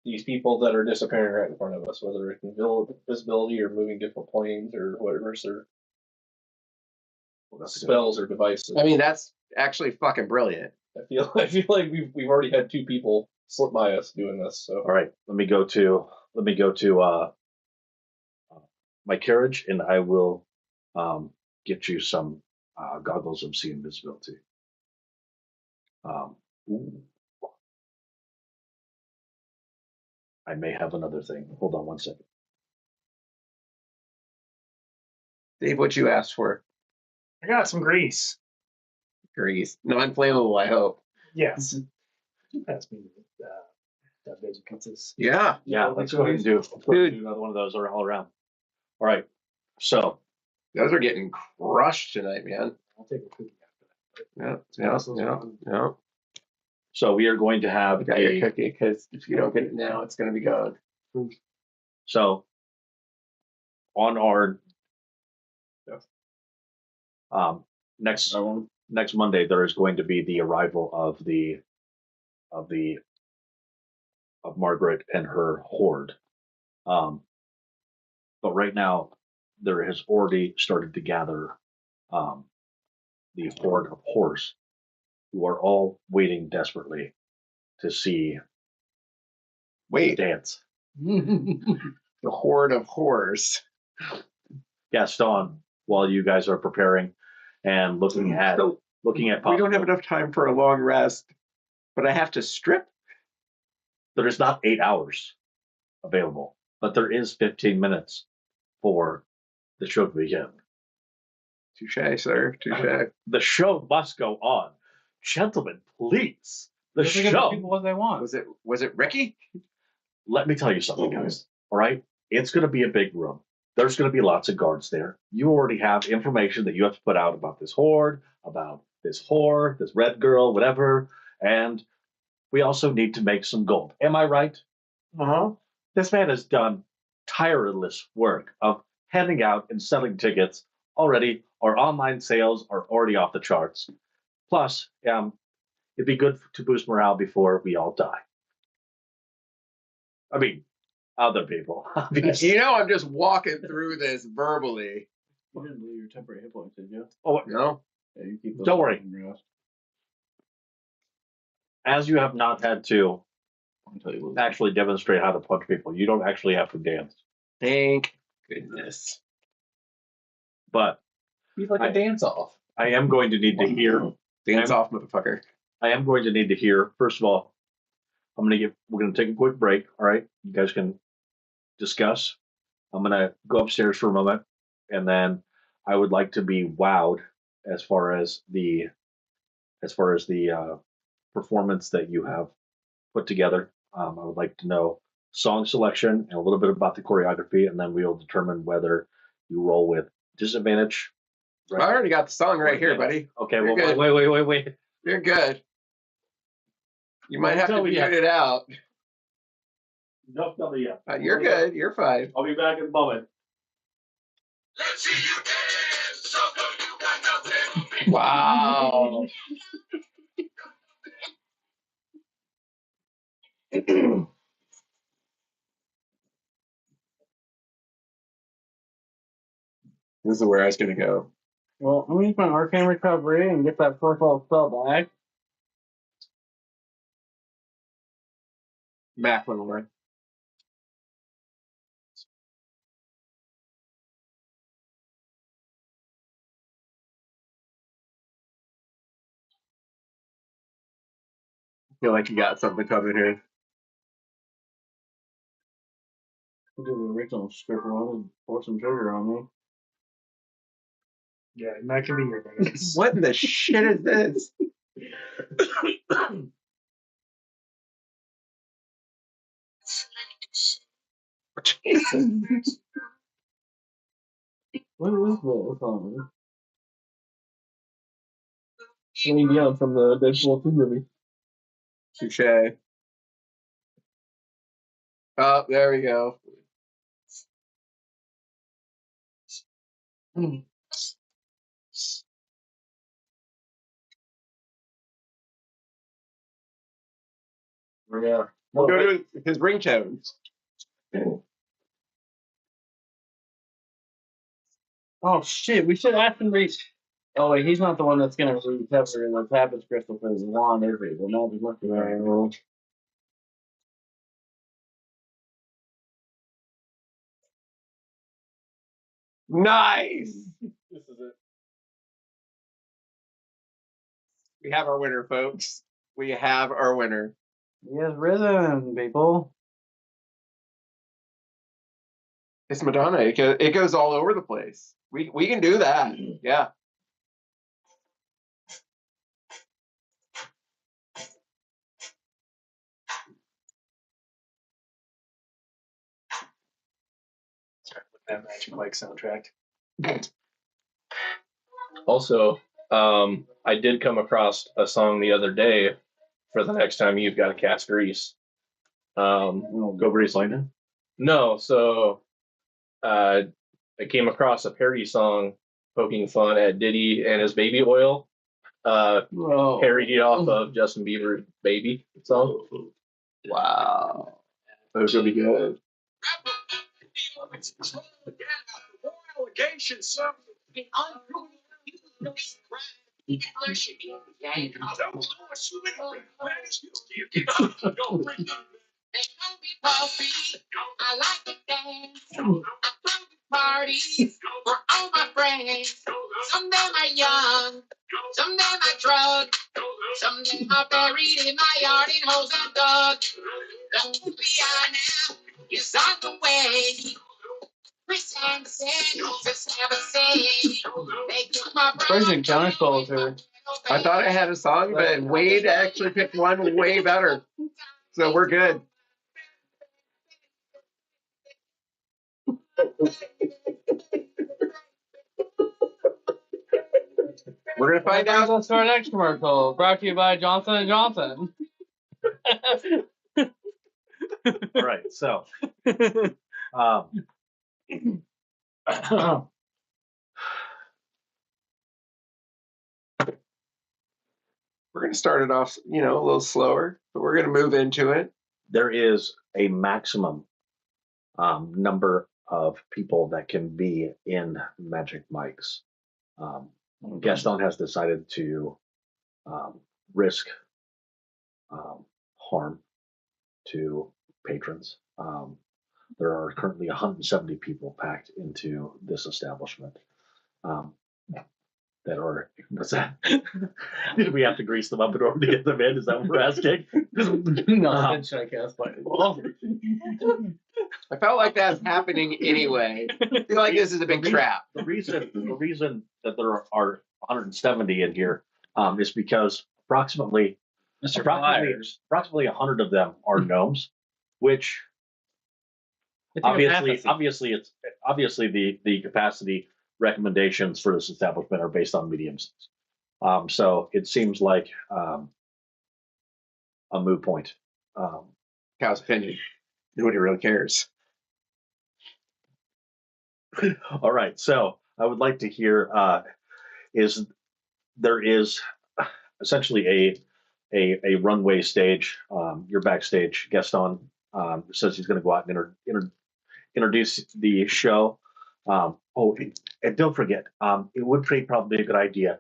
these people that are disappearing right in front of us, whether it's visibility or moving different planes or whatever, or spells or devices?
I mean, that's actually fucking brilliant.
I feel like we've already had 2 people slip by us doing this. So
All right. Let me go to my carriage, and I will get you some goggles of see invisibility. Ooh. I may have another thing. Hold on 1 second.
Dave, what you asked for?
I got some grease.
Grease. Non-flammable, I hope.
Yes. That's me. That basic pizzas.
Yeah.
Yeah, let's go ahead and do another one of those all around. All right. So
Those are getting crushed tonight, man.
I'll take a cookie
Yeah.
so we are going to have
I got your cookie, because if you don't get it now, it's going to be gone.
So on our Next
That one.
next Monday there is going to be the arrival of Margaret and her horde. But right now there has already started to gather the horde of horse who are all waiting desperately to see the
Wait,
dance.
the horde of whores.
Gaston, while you guys are preparing and looking at
So we don't have enough time for a long rest, but I have to strip.
there is not 8 hours available, but there is 15 minutes for the show to begin.
Touche, sir. Touche.
The show must go on. Gentlemen, please. The
Just give
show.
people what they want.
Was it Ricky?
Let me tell you something, guys. All right? It's going to be a big room. There's going to be lots of guards there. You already have information that you have to put out about this horde, about this whore, this red girl, whatever. And we also need to make some gold. Am I right?
Uh-huh.
This man has done tireless work of handing out and selling tickets already. Our online sales are already off the charts. Plus, it'd be good to boost morale before we all die. I mean, other people, obviously.
You know, I'm just walking through this verbally.
You didn't lose your temporary hit points, did you?
Oh,
No?
Yeah, you keep those
Don't worry.
in your house
as you have not had to
until you lose.
actually demonstrate how to punch people, you don't actually have to dance.
Thank goodness.
But
He's like a dance off.
I am going to need to hear.
Dance off, motherfucker.
I am going to need to hear. First of all, we're going to take a quick break. All right, you guys can discuss. I'm going to go upstairs for a moment, and then I would like to be wowed as far as the performance that you have put together. I would like to know song selection and a little bit about the choreography, and then we'll determine whether you roll with disadvantage.
I already got the song right here, buddy.
Okay,
You're
well,
good.
wait.
You're good. You might have to
Tell me
mute
yet.
it out.
No, tell me yet.
You're good. You're fine.
I'll be back in a moment.
Wow. This is where I was going to go.
Well, I'm gonna use my arcane recovery and get that first level spell back.
Back one more. Feel like you got something coming here.
I'll do the original script one and pour some sugar on me.
Yeah, and that can be your dance.
What in the shit is this? Jesus.
What is this song? Celine Dion from the Deadpool 2 movie.
Touche. Oh, there we go.
Yeah.
We'll go to his ringtones.
Oh shit, we should ask him to. Oh wait, he's not the one that's gonna recover the tapestry crystal for his wand, is he? The magic mushroom.
Nice.
This is it.
We have our winner, folks. We have our winner.
He has risen, people.
It's Madonna. It goes all over the place. We can do that. Yeah.
That Magic Mike soundtrack. Also, I did come across a song the other day for the next time you've got to cast Grease.
Go Breeze Lightning.
No, so I came across a parody song poking fun at Diddy and his baby oil.
Whoa.
Parodied off of Justin Bieber's "Baby" song.
Wow. Those will be good.
I like to dance. I throw parties for all my friends. Someday I'm young, someday I'm drunk, someday I'm buried in my yard in holes and dug. The FBI now is on the way. Chris Hansen just never say. They took my
Persian counterspells are.
I thought I had a song, but Wade actually picked one way better. So we're good. We're gonna find
That brings
out.
us to our next commercial, brought to you by Johnson & Johnson.
All right, so
We're gonna start it off, a little slower, but we're gonna move into it.
there is a maximum number of people that can be in Magic Mike's. Gaston has decided to risk harm to patrons. There are currently 170 people packed into this establishment. That are, what's that? Did we have to grease them up in order to get them in? Is that what we're asking?
No, should I cast Fireball?
I felt like that's happening anyway. I feel like this is a big trap.
The reason that there are 170 in here is because approximately
Mr. Flyers.
approximately 100 of them are gnomes, which obviously the capacity recommendations for this establishment are based on mediums. So it seems like a moot point.
Cow's opinion. Nobody really cares.
All right, so I would like to hear there is essentially a runway stage. You're backstage. Gaston says he's going to go out and introduce the show. And don't forget, it would be probably a good idea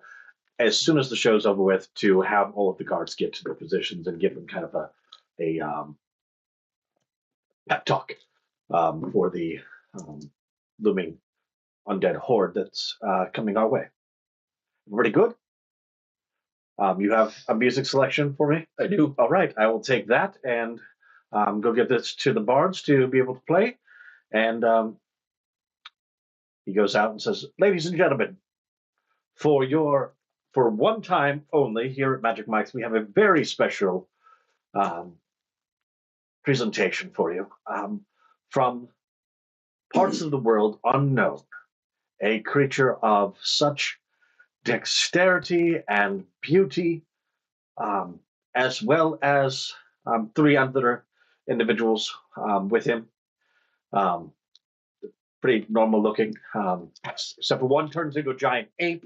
as soon as the show's over with to have all of the guards get to their positions and give them kind of a pep talk for the looming undead horde that's coming our way. Pretty good. You have a music selection for me?
I do.
All right, I will take that and go give this to the bards to be able to play. And he goes out and says, "Ladies and gentlemen, for one time only here at Magic Mike's, we have a very special presentation for you from parts of the world unknown. A creature of such dexterity and beauty, as well as three other individuals with him. Pretty normal looking, except for one turns into a giant ape.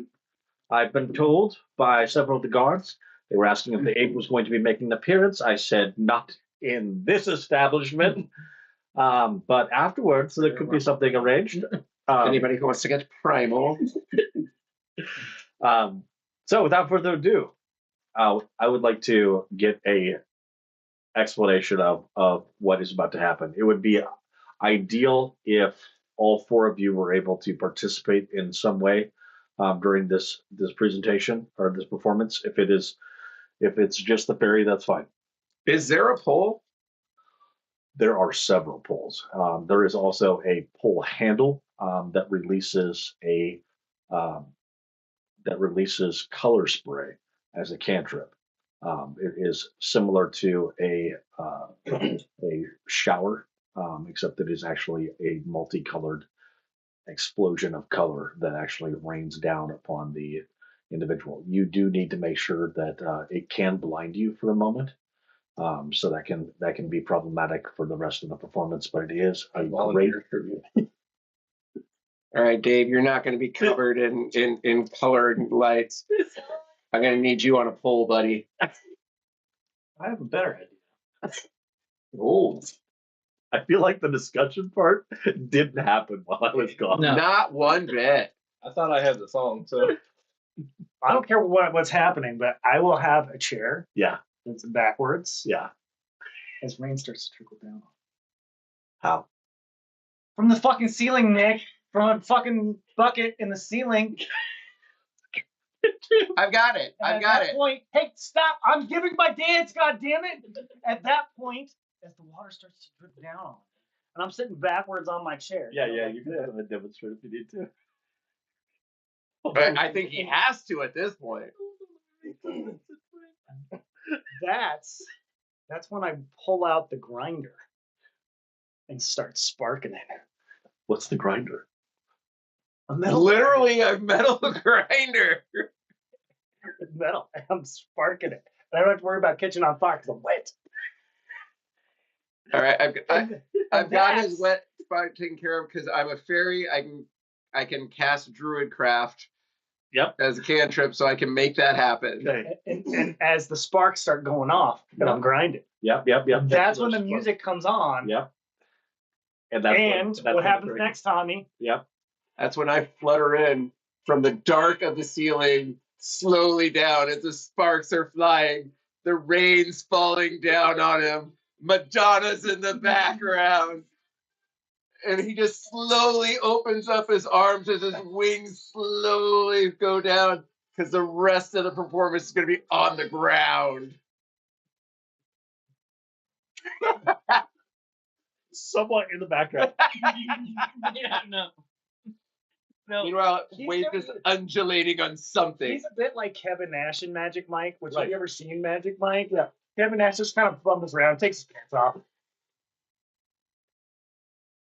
I've been told by several of the guards. They were asking if the ape was going to be making an appearance. I said, not in this establishment. But afterwards, there could be something arranged.
Anybody who wants to get primal.
So without further ado, I would like to get a explanation of what is about to happen. It would be ideal if all four of you were able to participate in some way during this presentation or this performance. If it's just the fairy, that's fine.
Is there a poll?
There are several polls. There is also a poll handle that releases color spray as a cantrip. It is similar to a shower, except that it is actually a multicolored explosion of color that actually rains down upon the individual. You do need to make sure that it can blind you for a moment. So that can be problematic for the rest of the performance, but it is a great
All right, Dave, you're not going to be covered in colored lights. I'm going to need you on a pole, buddy.
I have a better idea. Oh, I feel like the discussion part didn't happen while I was gone.
No.
Not one bit.
I thought I had the song, so
I don't care what's happening, but I will have a chair
Yeah,
that's backwards
yeah.
as rain starts to trickle down.
How?
From the fucking ceiling, Nick. From a fucking bucket in the ceiling.
I've got it.
And
I've
at
got
that
it.
point, hey, stop! I'm giving my dance, goddammit! At that point, as the water starts to drip down, and I'm sitting backwards on my chair.
Yeah,
like
you can
this.
go ahead and demonstrate if you need to.
But I think he has to at this point.
That's when I pull out the grinder and start sparking it.
What's the grinder?
A metal
Literally a metal grinder.
metal. And I'm sparking it. And I don't have to worry about catching on fire because I'm wet.
All right, I've got his
that's-
wet spot taken care of because I'm a fairy. I can cast Druidcraft.
Yep.
As a cantrip, so I can make that happen.
Okay.
And as the sparks start going off, and I'm grinding.
Yep.
That's when the music comes on.
Yep. And
What happens next, Tommy?
Yep.
That's when I flutter in from the dark of the ceiling, slowly down as the sparks are flying, the rain's falling down on him, Madonna's in the background. And he just slowly opens up his arms as his wings slowly go down because the rest of the performance is going to be on the ground.
Somewhat in the background.
Yeah, no.
Meanwhile,
He's
Wade
never-
is undulating on something.
He's a bit like Kevin Nash in Magic Mike, which
Right.
have you ever seen Magic Mike? Yeah. Kevin Nash just kind of fumbles around, takes his pants off.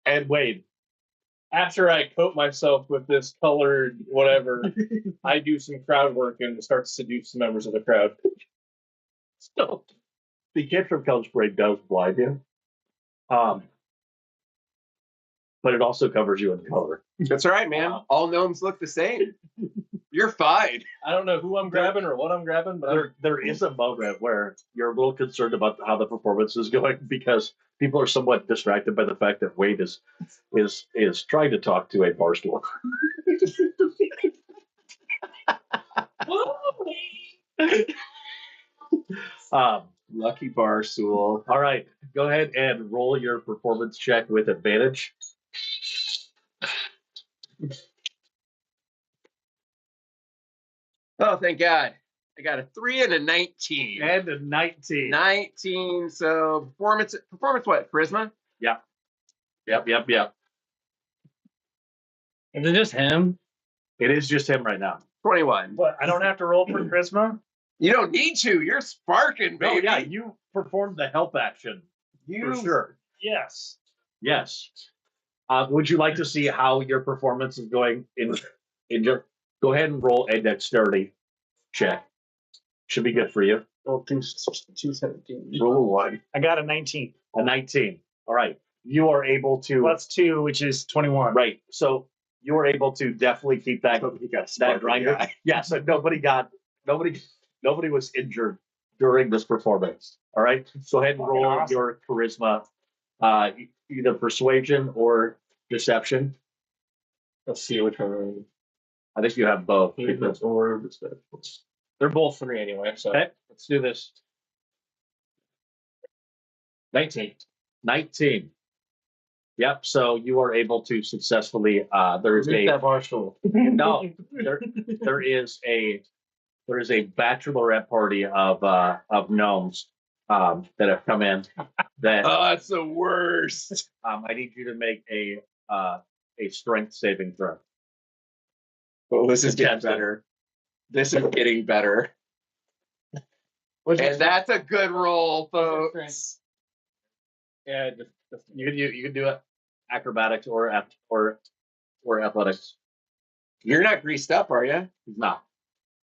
And Wade.
after I coat myself with this colored whatever, I do some crowd work and start to seduce the members of the crowd.
So, the cantrip color spray does blind you. But it also covers you in color.
That's all right, man.
Wow.
All gnomes look the same. You're fine.
I don't know who I'm grabbing or what I'm grabbing, but
There is a moment where you're a little concerned about how the performance is going because people are somewhat distracted by the fact that Wade is trying to talk to a bar stool.
Lucky bar stool.
All right, go ahead and roll your performance check with advantage.
Oh, thank God. I got a 3 and a 19.
And a 19.
19. So performance what? Charisma?
Yep.
Is it just him?
It is just him right now.
21.
But I don't have to roll for charisma.
You don't need to. You're sparking,
No,
baby.
yeah, you performed the help action for sure.
Yes.
Yes. Would you like to see how your performance is going in your? Go ahead and roll a dexterity check. Should be good for you.
Roll 217.
Roll a 1.
I got a 19.
A 19. All right. You are able to.
Plus 2, which is 21.
Right. So you were able to definitely keep that grinder.
guy.
Yeah. So nobody was injured during this performance. All right. Go ahead and roll
Awesome.
your charisma, either persuasion or deception.
let's see which one.
I think you have both.
Or they're both 3 anyway, so
Okay.
let's do this. 19.
19. Yep. So you are able to successfully. There is
Make
a
that bar stool.
no. There is a bachelorette party of gnomes that have come in. That
Oh, that's the worst.
I need you to make a strength saving throw.
Well, this is getting
Contested.
better. This is getting better. And that's a good roll, folks.
Yeah,
You can do it. Acrobatics or athletics.
You're not greased up, are you?
No.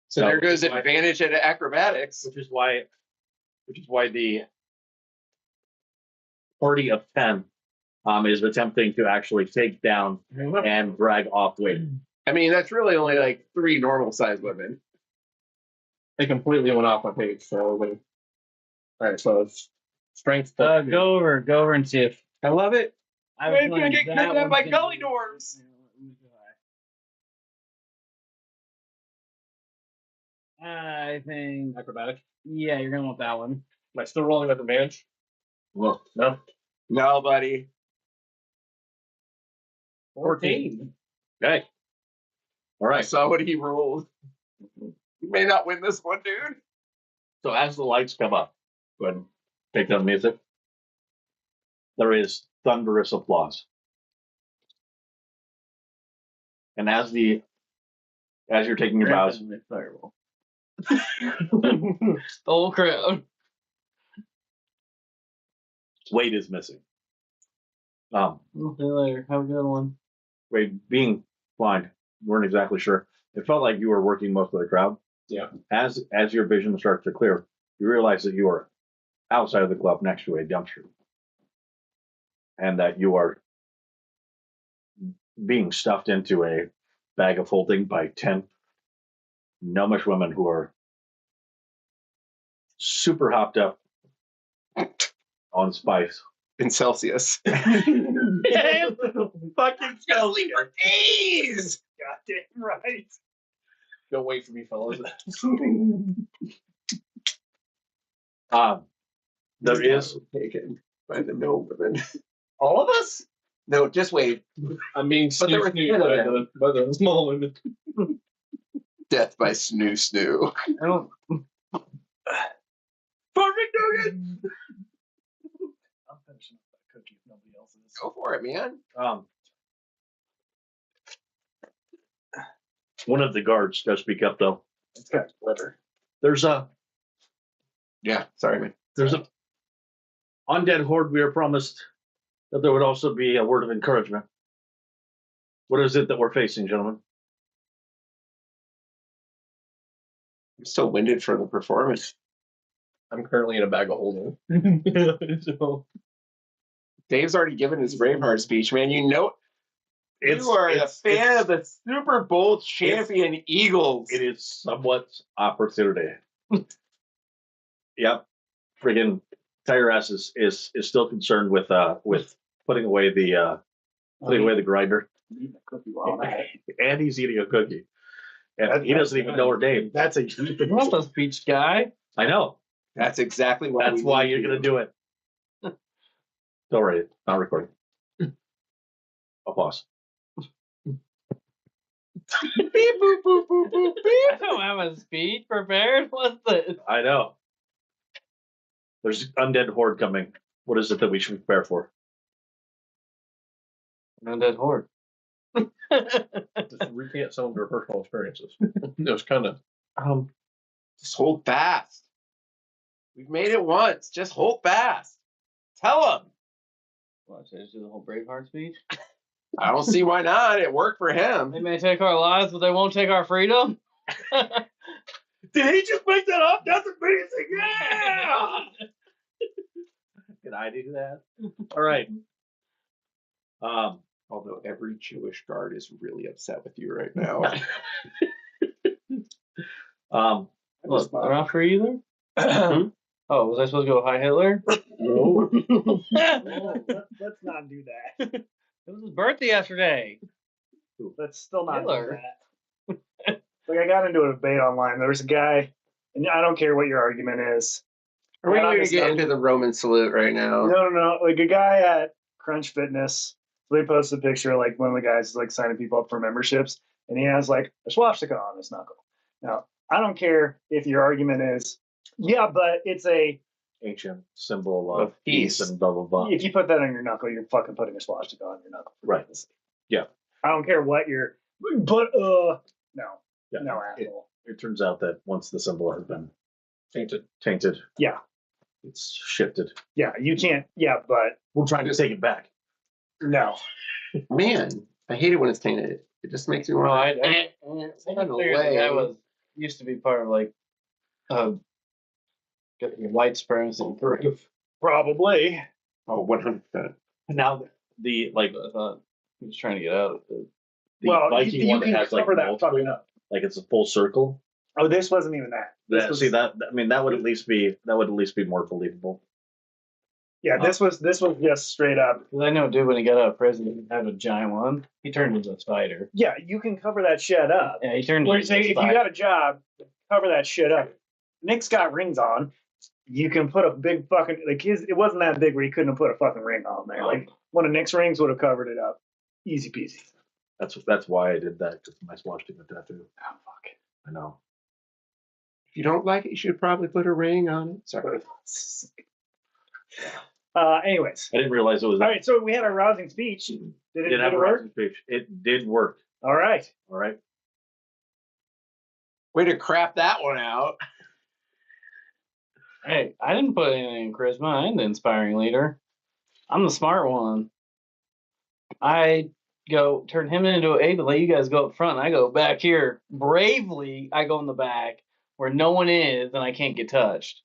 So
No,
there goes
which is why-
advantage at acrobatics.
Which is why the party of 10 is attempting to actually take down and drag off Wade.
I mean, that's really only like 3 normal-sized women.
They completely went off my page. So, all right. So it's strength.
Go over and see if
I love it.
I
Wade's gonna get kidnapped by gully dwarves.
I think.
Acrobatic.
Yeah, you're gonna want that one.
Am I still rolling with advantage?
Well,
No.
No, buddy.
14.
okay. All
I
right.
saw what he rolled. You may not win this one, dude.
So as the lights come up, go ahead and take down music. There is thunderous applause. And as you're taking your bows,
Fireball. The whole crowd.
Wade is missing.
See you later. Have a good one.
Wade, being blind, weren't exactly sure. It felt like you were working most of the crowd.
Yeah.
As your vision starts to clear, you realize that you are outside of the club next to a dumpster. And that you are being stuffed into a bag of holding by 10 gnomish women who are super hopped up on spice.
In Celsius.
Fucking
Sleep for days.
Goddamn right.
Don't wait for me, fellas.
There is
taken by the no women.
All of us?
No, just wait.
I'm being
But there were
snoot by the small women.
Death by snoo snoo.
I don't.
Perfect nugget.
I'm finishing up that cookie if nobody else is.
Go for it, man.
one of the guards does speak up though.
It's got glitter.
There's a
Sorry, man.
undead horde. We are promised that there would also be a word of encouragement. What is it that we're facing, gentlemen?
I'm so winded from the performance.
I'm currently in a bag of holding. So,
Dave's already given his Braveheart speech, man. You know, you are a fan of the Super Bowl champion Eagles.
It is somewhat opportunity. Yep. Friggin' Tire Ass is still concerned with putting away the grinder.
Eating a cookie while I'm at it.
And he's eating a cookie. And he doesn't even know her name. That's a
I'm not the speech guy.
I know.
That's exactly why.
That's why you're gonna do it. Don't worry, it's not recording. Applause.
Beep, boop, boop, boop, boop, beep.
I don't have a speech prepared. What's this?
I know. There's undead horde coming. What is it that we should prepare for?
An undead horde.
just recant some of their personal experiences. It was kind of
Just hold fast. We've made it once. Just hold fast. Tell them.
What, should I just do the whole Braveheart speech?
I don't see why not. It worked for him.
They may take our lives, but they won't take our freedom.
Did he just make that up? That's amazing. Yeah. Can I do that? All right.
Although every Jewish guard is really upset with you right now.
Look, they're not for you either? Oh, was I supposed to go hi Hitler?
No, let's not do that.
It was his birthday yesterday.
Let's still not
Hitler.
do that. Like, I got into a debate online. There was a guy, and I don't care what your argument is.
Are we
Got on
going
this
to get
stuff.
into the Roman salute right now?
No. Like a guy at Crunch Fitness, they posted a picture of, like, one of the guys like signing people up for memberships, and he has like a swastika on his knuckle. Now, I don't care if your argument is, yeah, but it's a
Ancient symbol of
peace.
peace and blah blah blah.
if you put that on your knuckle, you're fucking putting a swastika on your knuckle.
Right. Yeah.
I don't care what you're, but no,
Yeah.
no asshole.
It turns out that once the symbol has been tainted,
Yeah,
it's shifted.
yeah, you can't. Yeah, but
We're trying to take it back.
no.
Man, I hate it when it's tainted. It just makes me
Well,
want
I
run
figured the guy
away.
used to be part of like getting white supremacy proof.
Probably.
Oh, 100%.
Now the like
I thought he was trying to get out of it.
the
Well,
Viking
you
one
can
that has like
cover that
multiple,
fucking up.
like it's a full circle.
Oh, this wasn't even that. This
That
was,
see that I mean that would at least be more believable.
yeah, this was just straight up.
'Cause I know, dude, when he got out of prison, he didn't have a giant one. He turned into a spider.
Yeah, you can cover that shit up.
Yeah, he turned
Where
into
say
a
if you
spider.
got a job, cover that shit up. Nick's got rings on. You can put a big fucking like his. It wasn't that big where he couldn't have put a fucking ring on there. Like one of Nick's rings would have covered it up, easy peasy.
That's why I did that, because my swastika tattoo.
Oh fuck.
I know.
If you don't like it, you should probably put a ring on it. Sorry.
Anyways,
I didn't realize it was.
all right. So we had our rousing speech. Did
Did have a
work?
rousing speech. It did work.
All right.
All right.
Way to crap that one out.
Hey, I didn't put anything in charisma. I ain't the inspiring leader. I'm the smart one. I go turn him into an ape and let you guys go up front. And I go back here bravely. I go in the back where no one is and I can't get touched.